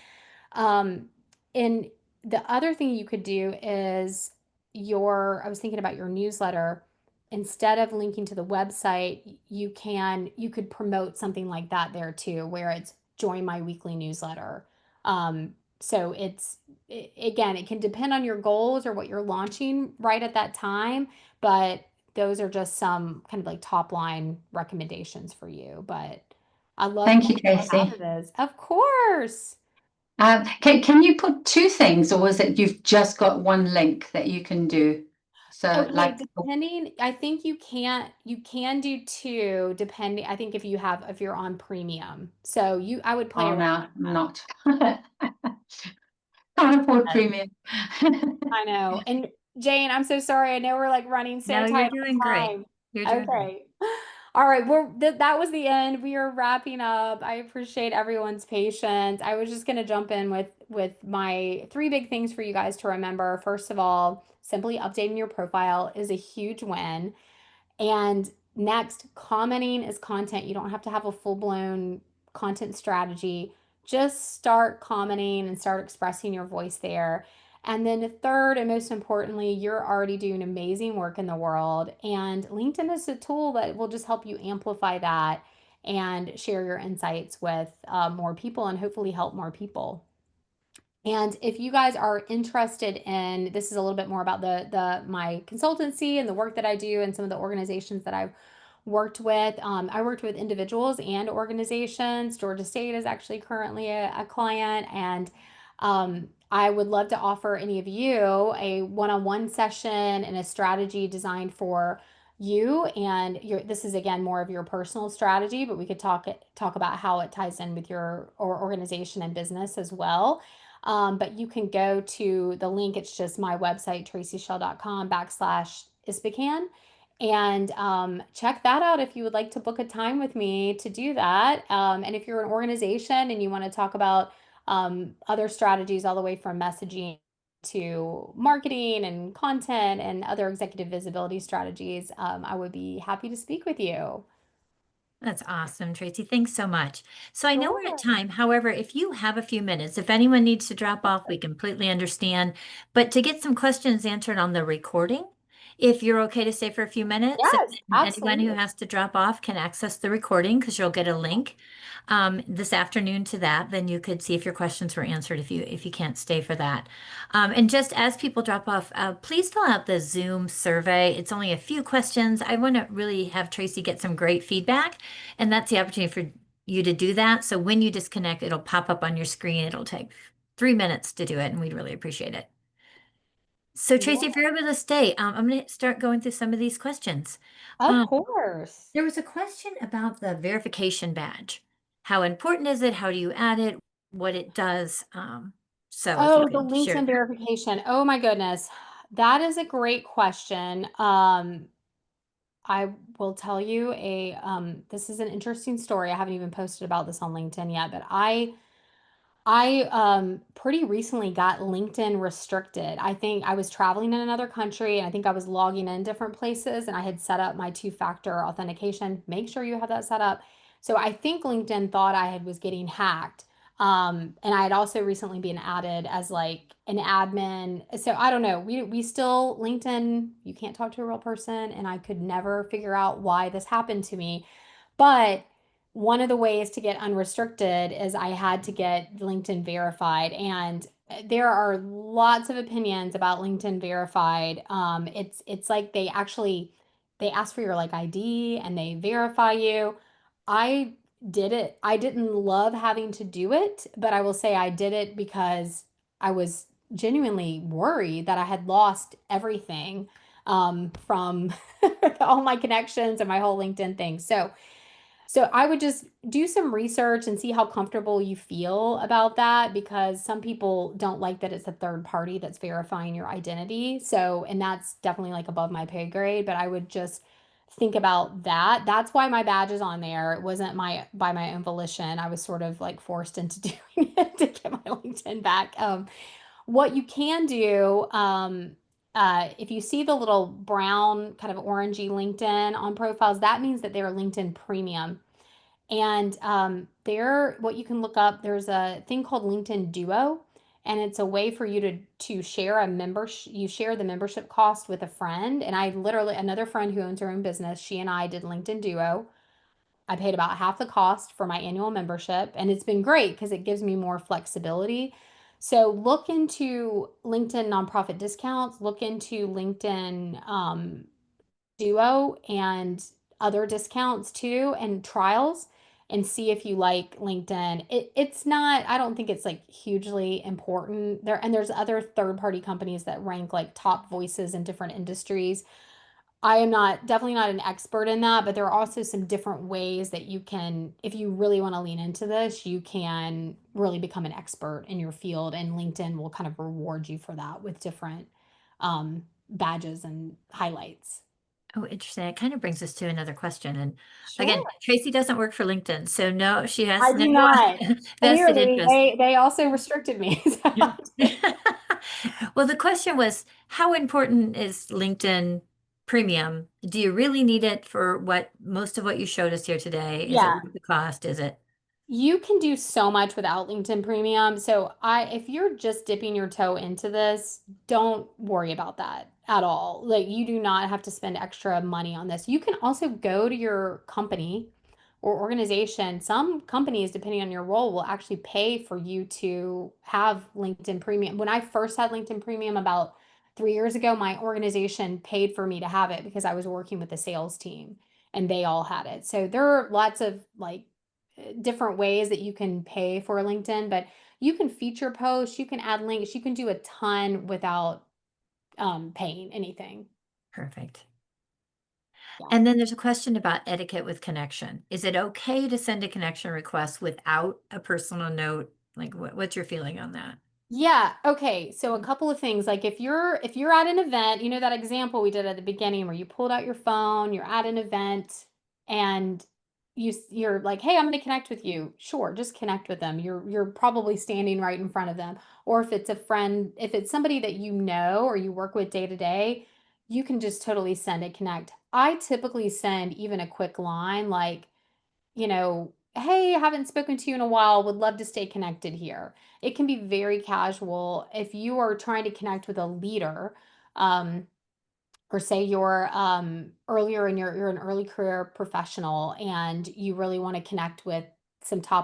And the other thing you could do is I was thinking about your newsletter. Instead of linking to the website, you could promote something like that there too, where it's join my weekly newsletter. So again, it can depend on your goals or what you're launching right at that time, but those are just some kind of like top line recommendations for you. But I love Thank you, how Tracy. it is. Of course. Can you put two things, or is it you've just got one link that you can do? So Okay, like, depending, I think you can do two depending, I think if you're on premium. So I would play oh around no, with I'm that. not. Can't afford Yes, premium. I know. And Jane, I'm so sorry. I know we're like running so No, you're tight doing on great. time. You're doing great. Okay. All right. That was the end. We are wrapping up. I appreciate everyone's patience. I was just going to jump in with my 3 big things for you guys to remember. First of all, simply updating your profile is a huge win. And next, commenting is content. You don't have to have a full-blown content strategy. Just start commenting and start expressing your voice there. And then third, and most importantly, you're already doing amazing work in the world. And LinkedIn is a tool that will just help you amplify that and share your insights with more people and hopefully help more people. And if you guys are interested in, this is a little bit more about my consultancy and the work that I do and some of the organizations that I've worked with. I worked with individuals and organizations. Georgia State is actually currently a client, and I would love to offer any of you a one-on-one session and a strategy designed for you and this is again more of your personal strategy, but we could talk about how it ties in with your organization and business as well. But you can go to the link. It's just my website, tracyshell.com/ISPCAN. And check that out if you would like to book a time with me to do that. And if you're an organization and you want to talk about other strategies all the way from messaging to marketing and content and other executive visibility strategies, I would be happy to speak with you. That's awesome, Tracy. Thanks so much. So I know we're at Sure. time. However, if you have a few minutes, if anyone needs to drop off, we completely understand. But to get some questions answered on the recording, if you're okay to stay for a few minutes, Yes, and anyone who absolutely. has to drop off can access the recording because you'll get a link this afternoon to that. Then you could see if your questions were answered if you can't stay for that. And just as people drop off, please fill out the Zoom survey. It's only a few questions. I want to really have Tracy get some great feedback, and that's the opportunity for you to do that. So when you disconnect, it'll pop up on your screen. It'll take 3 minutes to do it, and we'd really appreciate it. So Yeah, Tracy, if you're able to stay, I'm going to start going through some of these questions. of Um, course. there was a question about the verification badge. How important is it? How do you add it? what it does. So if you Oh, the could share LinkedIn that. verification. Oh my goodness. That is a great question. I will tell you this is an interesting story. I haven't even posted about this on LinkedIn yet, but I pretty recently got LinkedIn restricted. I think I was traveling in another country and I think I was logging in different places and I had set up my two-factor authentication. Make sure you have that set up. So I think LinkedIn thought was getting hacked. And I had also recently been added as like an admin. So I don't know. We still LinkedIn, you can't talk to a real person, and I could never figure out why this happened to me. But one of the ways to get unrestricted is I had to get LinkedIn verified. And there are lots of opinions about LinkedIn verified. It's like they ask for your like ID and they verify you. I did it. I didn't love having to do it, but I will say I did it because I was genuinely worried that I had lost everything from all my connections and my whole LinkedIn thing. So I would just do some research and see how comfortable you feel about that, because some people don't like that it's a third party that's verifying your identity. So, and that's definitely like above my pay grade, but I would just think about that. That's why my badge is on there. It wasn't by my own volition. I was sort of like forced into doing it to get my LinkedIn back. What you can do, if you see the little brown kind of orangey LinkedIn on profiles, that means that they're LinkedIn Premium. And what you can look up, there's a thing called LinkedIn Duo, and it's a way for you to share a membership. You share the membership cost with a friend, and I literally another friend who owns her own business. She and I did LinkedIn Duo. I paid about half the cost for my annual membership, and it's been great because it gives me more flexibility. So look into LinkedIn nonprofit discounts, look into LinkedIn Duo and other discounts too, and trials, and see if you like LinkedIn. It's not, I don't think it's like hugely important there. And there's other third party companies that rank like top voices in different industries. I am definitely not an expert in that, but there are also some different ways that you can, if you really want to lean into this, you can really become an expert in your field, and LinkedIn will kind of reward you for that with different badges and highlights. Oh, interesting. It kind of brings us to another question. And again, Sure. Tracy doesn't work for LinkedIn, so no, she has I no do not. vested Clearly, interest. they also restricted me. Well, the question was, how important is LinkedIn Premium? Do you really need it for most of what you showed us here today? Is it Yeah, worth the cost? Is it? you can do so much without LinkedIn Premium. So if you're just dipping your toe into this, don't worry about that at all. Like, you do not have to spend extra money on this. You can also go to your company or organization. Some companies, depending on your role, will actually pay for you to have LinkedIn Premium. When I first had LinkedIn Premium about 3 years ago, my organization paid for me to have it because I was working with the sales team and they all had it. So there are lots of like different ways that you can pay for LinkedIn, but you can feature posts, you can add links, you can do a ton without paying anything. Perfect. Yeah. And then there's a question about etiquette with connection. Is it okay to send a connection request without a personal note? Like, what's your feeling on that? Yeah, okay. So a couple of things. Like if you're at an event, you know that example we did at the beginning where you pulled out your phone, you're at an event and you're like, "Hey, I'm going to connect with you." Sure, just connect with them. You're probably standing right in front of them. Or if it's a friend, if it's somebody that you know or you work with day to day, you can just totally send a connect. I typically send even a quick line like, "Hey, I haven't spoken to you in a while, would love to stay connected here." It can be very casual. If you are trying to connect with a leader, um, or say you're earlier in you're an early career professional and you really want to connect with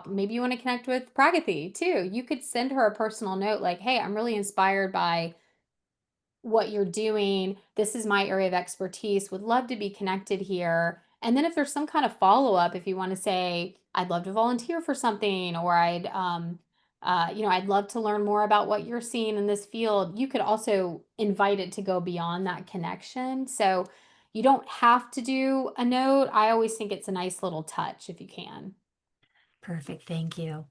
maybe you want to connect with Pragati too. You could send her a personal note like, "Hey, I'm really inspired by what you're doing. This is my area of expertise. Would love to be connected here." And then if there's some kind of follow up, if you want to say, "I'd love to volunteer for something," or I'd love to learn more about what you're seeing in this field," you could also invite it to go beyond that connection. So you don't have to do a note. I always think it's a nice little touch if you can. Perfect. Thank you.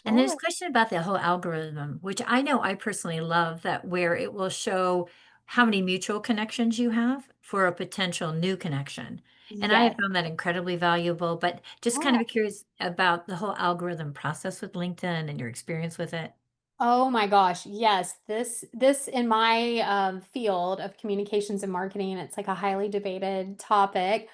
And there's a Sure. question about the whole algorithm, which I know I personally love, that where it will show how many mutual connections you have for a potential new connection. And I have Yes. found that incredibly valuable, but just kind Yeah. of curious about the whole algorithm process with LinkedIn and your experience with it. Oh my gosh, yes. This in my field of communications and marketing, it's like a highly debated topic.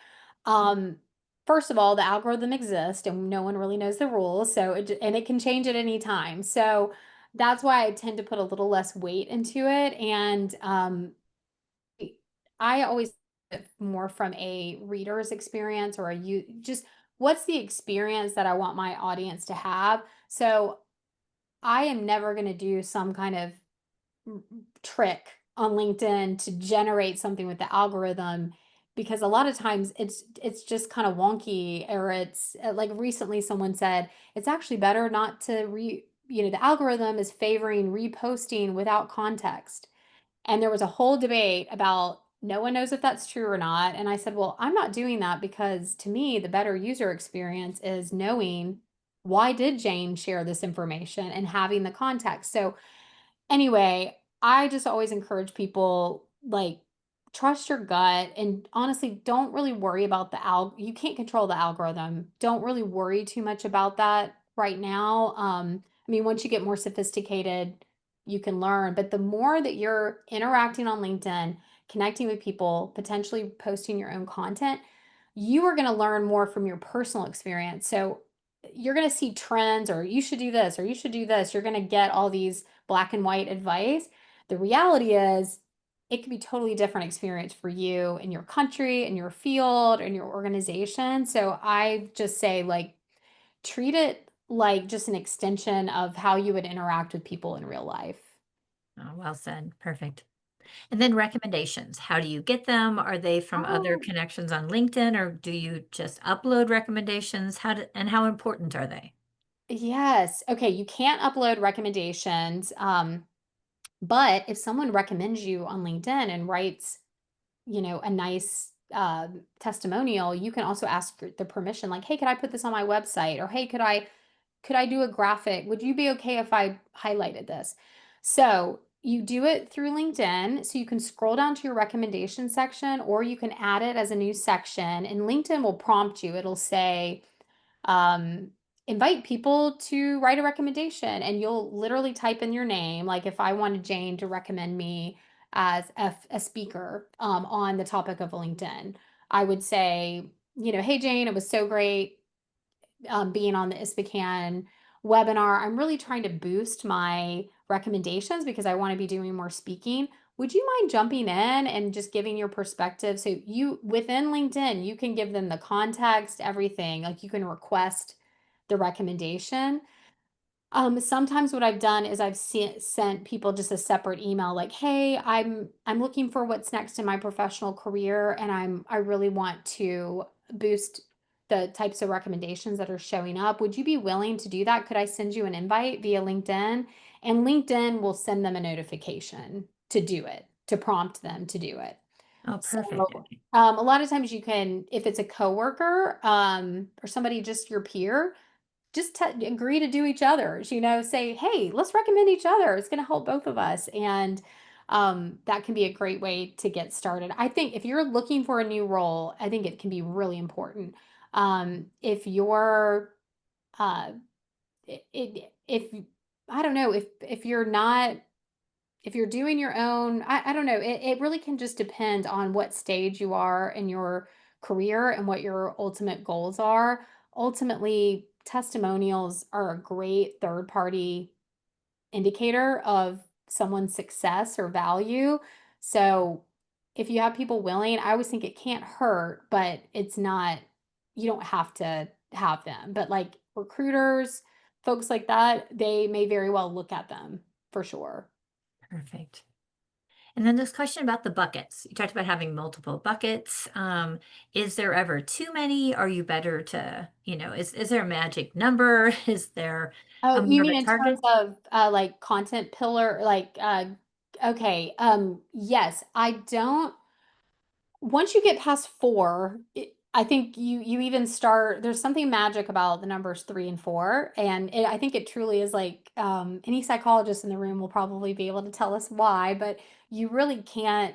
Um, First of all, the algorithm exists and no one really knows the rules, so and it can change at any time. So that's why I tend to put a little less weight into it. And I always more from a reader's experience or a you just what's the experience that I want my audience to have. So I am never going to do some kind of trick on LinkedIn to generate something with the algorithm because a lot of times it's just kind of wonky or it's like recently someone said it's actually better not to the algorithm is favoring reposting without context. And there was a whole debate about no one knows if that's true or not. And I said, well, I'm not doing that because to me, the better user experience is knowing why did Jane share this information and having the context. So anyway, I just always encourage people like trust your gut and honestly don't really worry about you can't control the algorithm. Don't really worry too much about that right now. I mean, once you get more sophisticated, you can learn, but the more that you're interacting on LinkedIn, connecting with people, potentially posting your own content, you are going to learn more from your personal experience. So you're going to see trends or you should do this or you should do this. You're going to get all these black and white advice. The reality is it could be totally different experience for you in your country, in your field, in your organization. So I just say like treat it like just an extension of how you would interact with people in real life. Oh, well said. Perfect. And then recommendations. How do you get them? Are they from other Oh, connections on LinkedIn, or do you just upload recommendations? And how important are they? yes. Okay, you can't upload recommendations. But if someone recommends you on LinkedIn and writes a nice testimonial, you can also ask for the permission, like, hey, could I put this on my website? Or hey, could I do a graphic? Would you be okay if I highlighted this? So you do it through LinkedIn. So you can scroll down to your recommendation section, or you can add it as a new section. And LinkedIn will prompt you. It'll say, um, invite people to write a recommendation, and you'll literally type in your name. Like if I wanted Jane to recommend me as a speaker on the topic of LinkedIn, I would say, hey Jane, it was so great being on the ISPCAN webinar. I'm really trying to boost my recommendations because I want to be doing more speaking. Would you mind jumping in and just giving your perspective? So you within LinkedIn, you can give them the context, everything. Like you can request the recommendation. Sometimes what I've done is sent people just a separate email like, "Hey, I'm looking for what's next in my professional career and I really want to boost the types of recommendations that are showing up. Would you be willing to do that? Could I send you an invite via LinkedIn?" And LinkedIn will send them a notification to do it, to prompt them to do it. Oh, perfect. So, a lot of times you can, if it's a coworker, or somebody just your peer, just agree to do each other's, say, hey, let's recommend each other. It's going to help both of us. And that can be a great way to get started. I think if you're looking for a new role, I think it can be really important. If you're, uh, if I don't know, if you're not if you're doing your own, I don't know, it really can just depend on what stage you are in your career and what your ultimate goals are. Ultimately, testimonials are a great third party indicator of someone's success or value. So if you have people willing, I always think it can't hurt, but it's not, you don't have to have them. But like recruiters, folks like that, they may very well look at them for sure. Perfect. And then this question about the buckets. You talked about having multiple buckets. Is there ever too many? Are you better to, is there a magic number? Is there a Oh, you more of mean a in terms target? of, like, content pillar, like, okay, yes, I don't once you get past 4, I think you even start, there's something magic about the numbers 3 and 4, and I think it truly is like, any psychologist in the room will probably be able to tell us why, but you really can't,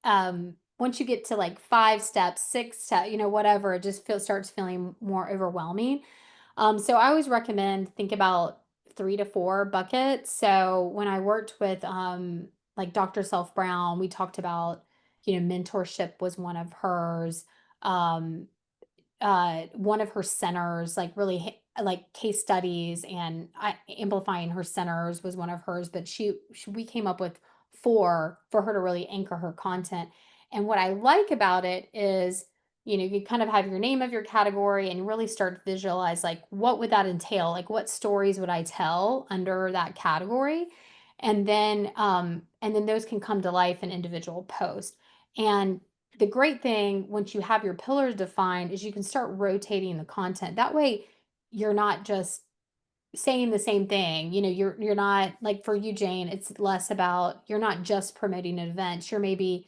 once you get to like 5 steps, 6 steps, whatever, it just starts feeling more overwhelming. So I always recommend think about 3 to 4 buckets. So when I worked with like Dr. Self Brown, we talked about, mentorship was one of hers. Um, one of her centers, like really like case studies and amplifying her centers was one of hers, but we came up with 4 for her to really anchor her content. And what I like about it is, you kind of have your name of your category and really start to visualize like what would that entail? Like what stories would I tell under that category? And then those can come to life in individual posts. And the great thing once you have your pillars defined is you can start rotating the content. That way you're not just saying the same thing. You're not like for you, Jane, it's less about you're not just promoting an event. You're maybe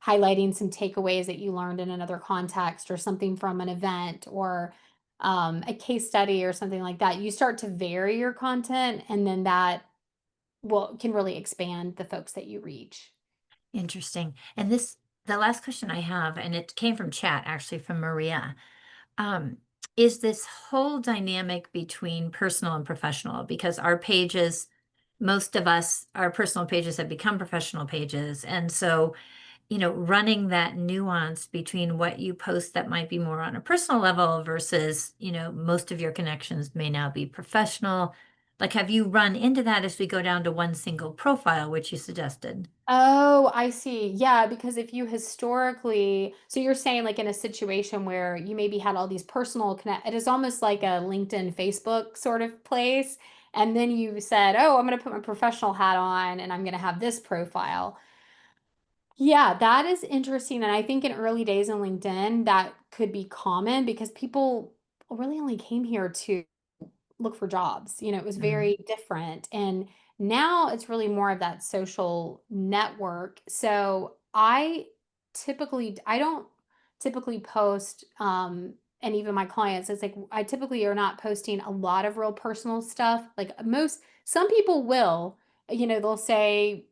highlighting some takeaways that you learned in another context or something from an event or a case study or something like that. You start to vary your content and then that will can really expand the folks that you reach. Interesting. And the last question I have, and it came from chat, actually from Maria, um, is this whole dynamic between personal and professional? Because our pages, most of us, our personal pages have become professional pages. And so, running that nuance between what you post that might be more on a personal level versus, most of your connections may now be professional. Like, have you run into that as we go down to one single profile, which you suggested? Oh, I see. Yeah, because if you historically, so you're saying like in a situation where you maybe had all these personal connect, it is almost like a LinkedIn, Facebook sort of place. And then you said, oh, I'm going to put my professional hat on and I'm going to have this profile. Yeah, that is interesting. And I think in early days in LinkedIn, that could be common because people really only came here to look for jobs. It was Mm. very different. And now it's really more of that social network. So I don't typically post, and even my clients, it's like I typically are not posting a lot of real personal stuff. Like some people will, they'll say,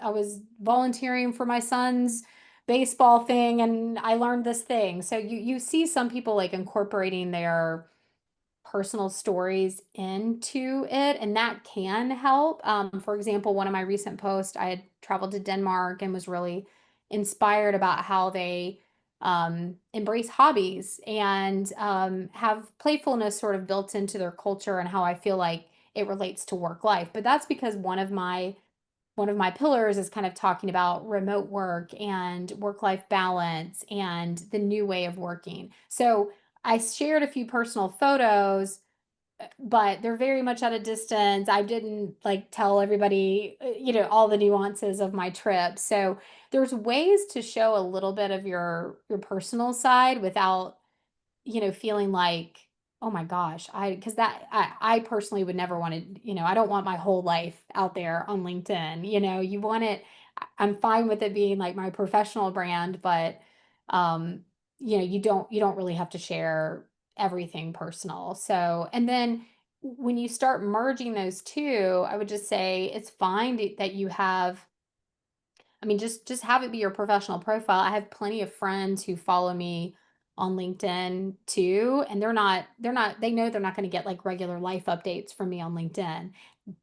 I was volunteering for my son's baseball thing and I learned this thing. So you see some people like incorporating their personal stories into it, and that can help. For example, one of my recent posts, I had traveled to Denmark and was really inspired about how they embrace hobbies and have playfulness sort of built into their culture and how I feel like it relates to work life. But that's because one of my pillars is kind of talking about remote work and work life balance and the new way of working. So I shared a few personal photos, but they're very much at a distance. I didn't like tell everybody, all the nuances of my trip. So there's ways to show a little bit of your personal side without, feeling like, oh my gosh, because I personally would never want to, I don't want my whole life out there on LinkedIn. You want it, I'm fine with it being like my professional brand, but um, you don't really have to share everything personal. So, and then when you start merging those two, I would just say it's fine that you have, I mean, just have it be your professional profile. I have plenty of friends who follow me on LinkedIn too, and they know they're not going to get like regular life updates from me on LinkedIn.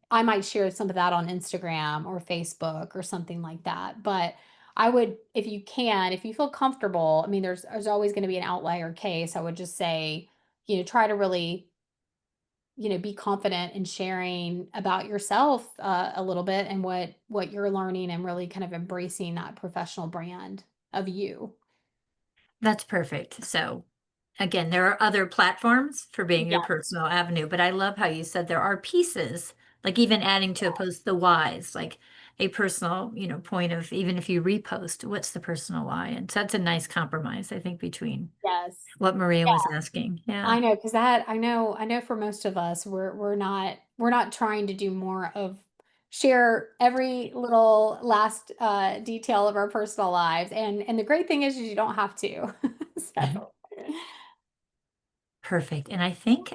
I might share some of that on Instagram or Facebook or something like that. But I would, if you can, if you feel comfortable, I mean, there's always going to be an outlier case. I would just say, try to really, be confident in sharing about yourself a little bit and what you're learning and really kind of embracing that professional brand of you. That's perfect. So again, there are other platforms for being your Yeah. personal avenue, but I love how you said there are pieces, like even adding to a post the whys, like a personal, point of even if you repost, what's the personal why? And so that's a nice compromise, I think, between Yes. what Maria was asking. Yeah. I know, because that I know for most of us, we're not trying to do more of share every little last detail of our personal lives. And the great thing is you don't have to. So. Perfect. And I think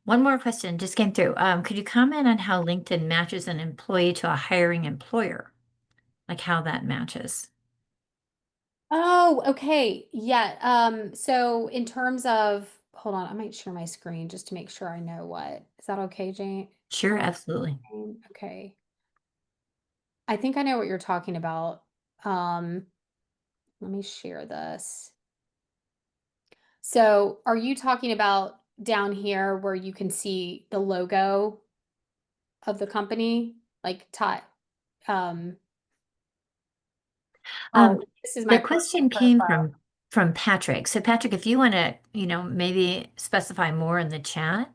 one more question just came through. Could you comment on how LinkedIn matches an employee to a hiring employer? Like how that matches? Oh, okay. Yeah. So in terms of, hold on, I might share my screen just to make sure I know what. Is that okay, Jane? Sure, absolutely. Okay. I think I know what you're talking about. Um, Let me share this. So are you talking about down here where you can see the logo of the company? Like um Um, this is the my personal question came profile. from Patrick. So Patrick, if you want to, maybe specify more in the chat,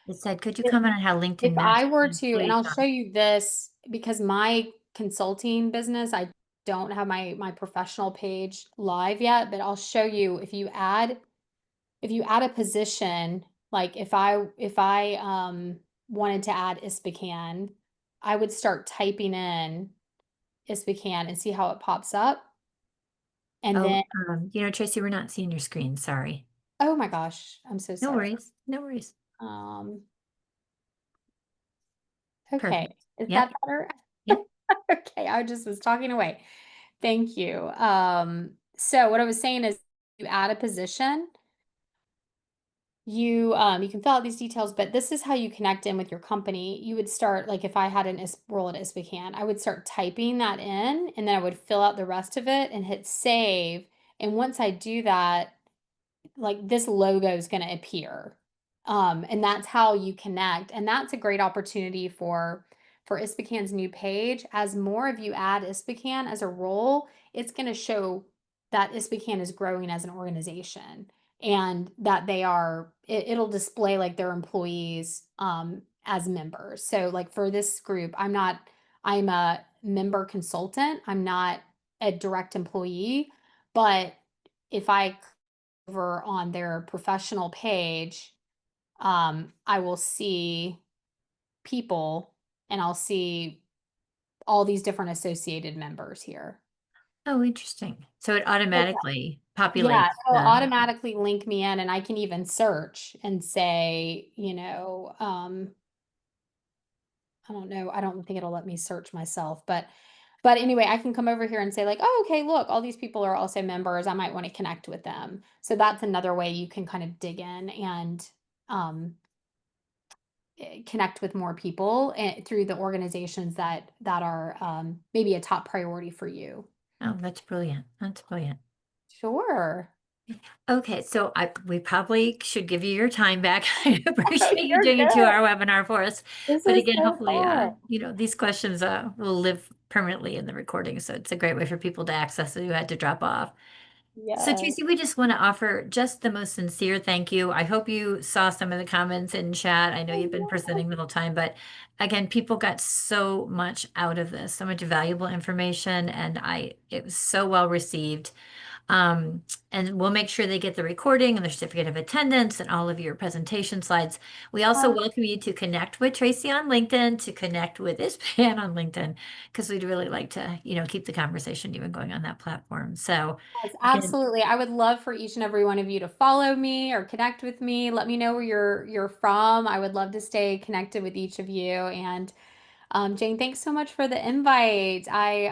it said, could you comment on how If LinkedIn I matches were an to, and employee I'll to? show you this because my consulting business, I don't have my professional page live yet, but I'll show you if you add a position, like if I wanted to add ISPCAN, I would start typing in ISPCAN and see how it pops up. And Oh, then, Tracy, we're not seeing your screen. Sorry. oh my gosh, I'm so No sorry. worries. No worries. Um, okay, Perfect. is Yep. that better? Yep. Okay, I just was talking away. Thank you. So what I was saying is you add a position, you can fill out these details, but this is how you connect in with your company. You would start like if I had an role at ISPCAN, I would start typing that in and then I would fill out the rest of it and hit save. And once I do that, like this logo is going to appear. And that's how you connect. And that's a great opportunity for ISPCAN's new page. As more of you add ISPCAN as a role, it's going to show that ISPCAN is growing as an organization and that it'll display like their employees as members. So like for this group, I'm a member consultant. I'm not a direct employee, but if I over on their professional page, I will see people and I'll see all these different associated members here. Oh, interesting. So it Okay. automatically Yeah, populates it'll the, automatically link me in and I can even search and say, I don't know, I don't think it'll let me search myself, but anyway, I can come over here and say like, oh, okay, look, all these people are also members. I might want to connect with them. So that's another way you can kind of dig in and um, connect with more people through the organizations that are maybe a top priority for you. oh, that's brilliant. That's brilliant. Sure. Okay, so we probably should give you your time back. I appreciate you You're doing a good. 2-hour webinar for us. This But is again, so hopefully, fun. these questions will live permanently in the recording. So it's a great way for people to access it who had to drop off. So Yeah. Tracy, we just want to offer just the most sincere thank you. I hope you saw some of the comments in chat. I know you've been presenting the whole time, but again, people got so much out of this, so much valuable information, and it was so well received. Um, and we'll make sure they get the recording and the certificate of attendance and all of your presentation slides. We also welcome you to connect with Tracy on LinkedIn, to connect with ISPAN on LinkedIn, because we'd really like to, keep the conversation even going on that platform. So Yes, again, absolutely. I would love for each and every one of you to follow me or connect with me. Let me know where you're from. I would love to stay connected with each of you. And Jane, thanks so much for the invite. I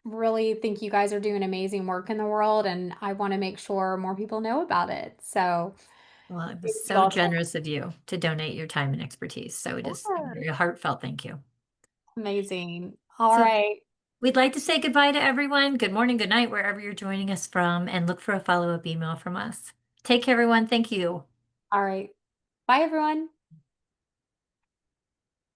really think you guys are doing amazing work in the world, and I want to make sure more people know about it. So well, it was thank you so all so generous of you to donate your time and expertise. So it is a much. very heartfelt thank you. Amazing. All So right. we'd like to say goodbye to everyone. Good morning, good night, wherever you're joining us from, and look for a follow-up email from us. Take care, everyone. Thank you. All right. Bye, everyone.